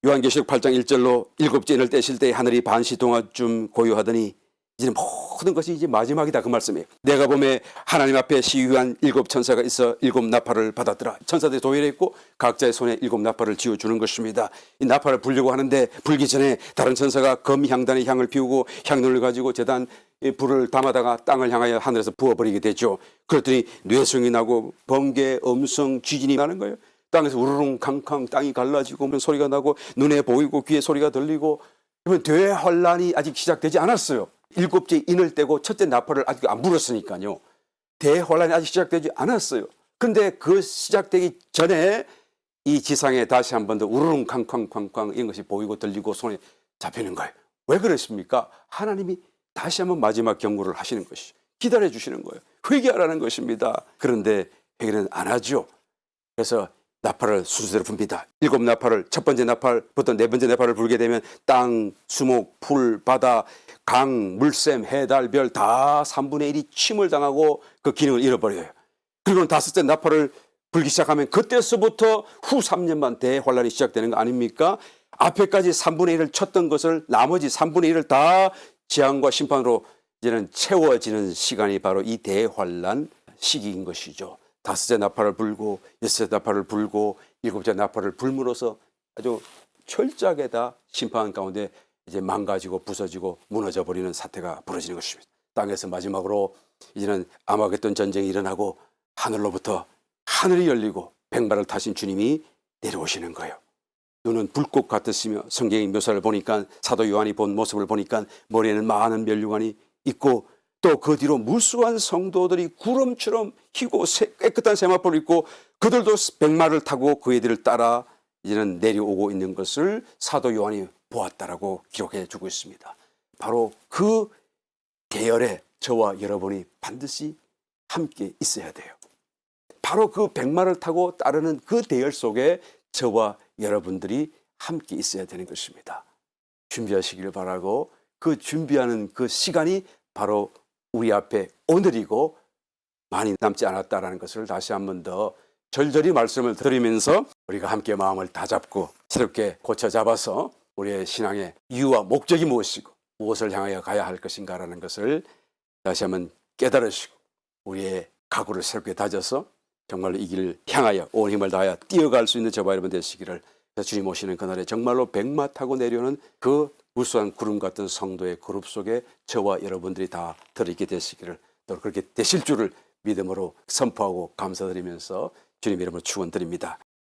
Speaker 1: 요한계시록 8장 1절로 일곱째 인을 떼실 때 하늘이 반시 동안쯤 고요하더니 이제는 모든 것이 이제 마지막이다 그 말씀이에요. 내가 보매 하나님 앞에 시위한 일곱 천사가 있어 일곱 나팔을 받았더라. 천사들이 도열했고 각자의 손에 일곱 나팔을 쥐어주는 것입니다. 이 나팔을 불려고 하는데 불기 전에 다른 천사가 금향단의 향을 피우고 향로를 가지고 제단 불을 담아다가 땅을 향하여 하늘에서 부어버리게 되죠. 그랬더니 뇌성이 나고 번개, 음성, 지진이 나는 거예요. 땅에서 우르릉 캉캉 땅이 갈라지고 소리가 나고 눈에 보이고 귀에 소리가 들리고 대환란이 아직 시작되지 않았어요. 일곱째 인을 떼고 첫째 나팔을 아직 안 불었으니까요. 대환란이 아직 시작되지 않았어요. 그런데 그 시작되기 전에 이 지상에 다시 한 번 더 우르릉 캉캉 이런 것이 보이고 들리고 손에 잡히는 거예요. 왜 그렇습니까? 하나님이 다시 한번 마지막 경고를 하시는 것이 기다려 주시는 거예요. 회개하라는 것입니다. 그런데 회개는 안 하죠. 그래서 나팔을 순서대로 붑니다. 일곱 나팔을 첫 번째 나팔부터 네 번째 나팔을 불게 되면 땅, 수목, 풀, 바다, 강, 물샘, 해, 달, 별 다 3분의 1이 침을 당하고 그 기능을 잃어버려요. 그리고 다섯째 나팔을 불기 시작하면 그때서부터 후 3년만 대환란이 시작되는 거 아닙니까? 앞에까지 3분의 1을 쳤던 것을 나머지 3분의 1을 다 재앙과 심판으로 이제는 채워지는 시간이 바로 이 대환란 시기인 것이죠. 다섯째 나팔을 불고 여섯째 나팔을 불고 일곱째 나팔을 불므로써 아주 철저하게 다 심판 가운데 이제 망가지고 부서지고 무너져 버리는 사태가 벌어지는 것입니다. 땅에서 마지막으로 이제는 아마겟돈 전쟁이 일어나고 하늘로부터 하늘이 열리고 백마를 타신 주님이 내려오시는 거예요. 눈은 불꽃 같으시며 성경의 묘사를 보니까 사도 요한이 본 모습을 보니까 머리에는 많은 면류관이 있고 또 그 뒤로 무수한 성도들이 구름처럼 희고 깨끗한 세마포를 입고 그들도 백마를 타고 그 애들을 따라 이제는 내려오고 있는 것을 사도 요한이 보았다라고 기록해 주고 있습니다. 바로 그 대열에 저와 여러분이 반드시 함께 있어야 돼요. 바로 그 백마를 타고 따르는 그 대열 속에 저와 여러분들이 함께 있어야 되는 것입니다. 준비하시기를 바라고 그 준비하는 그 시간이 바로 우리 앞에 오늘이고 많이 남지 않았다라는 것을 다시 한 번 더 절절히 말씀을 드리면서 우리가 함께 마음을 다잡고 새롭게 고쳐 잡아서 우리의 신앙의 이유와 목적이 무엇이고 무엇을 향하여 가야 할 것인가라는 것을 다시 한번 깨달으시고 우리의 각오를 새롭게 다져서 정말로 이 길을 향하여 온 힘을 다하여 뛰어갈 수 있는 저와 여러분 되시기를 주님 오시는 그날에 정말로 백마 타고 내려오는 그 무수한 구름 같은 성도의 그룹 속에 저와 여러분들이 다 들어있게 되시기를 또 그렇게 되실 줄을 믿음으로 선포하고 감사드리면서 주님 이름으로 축원드립니다.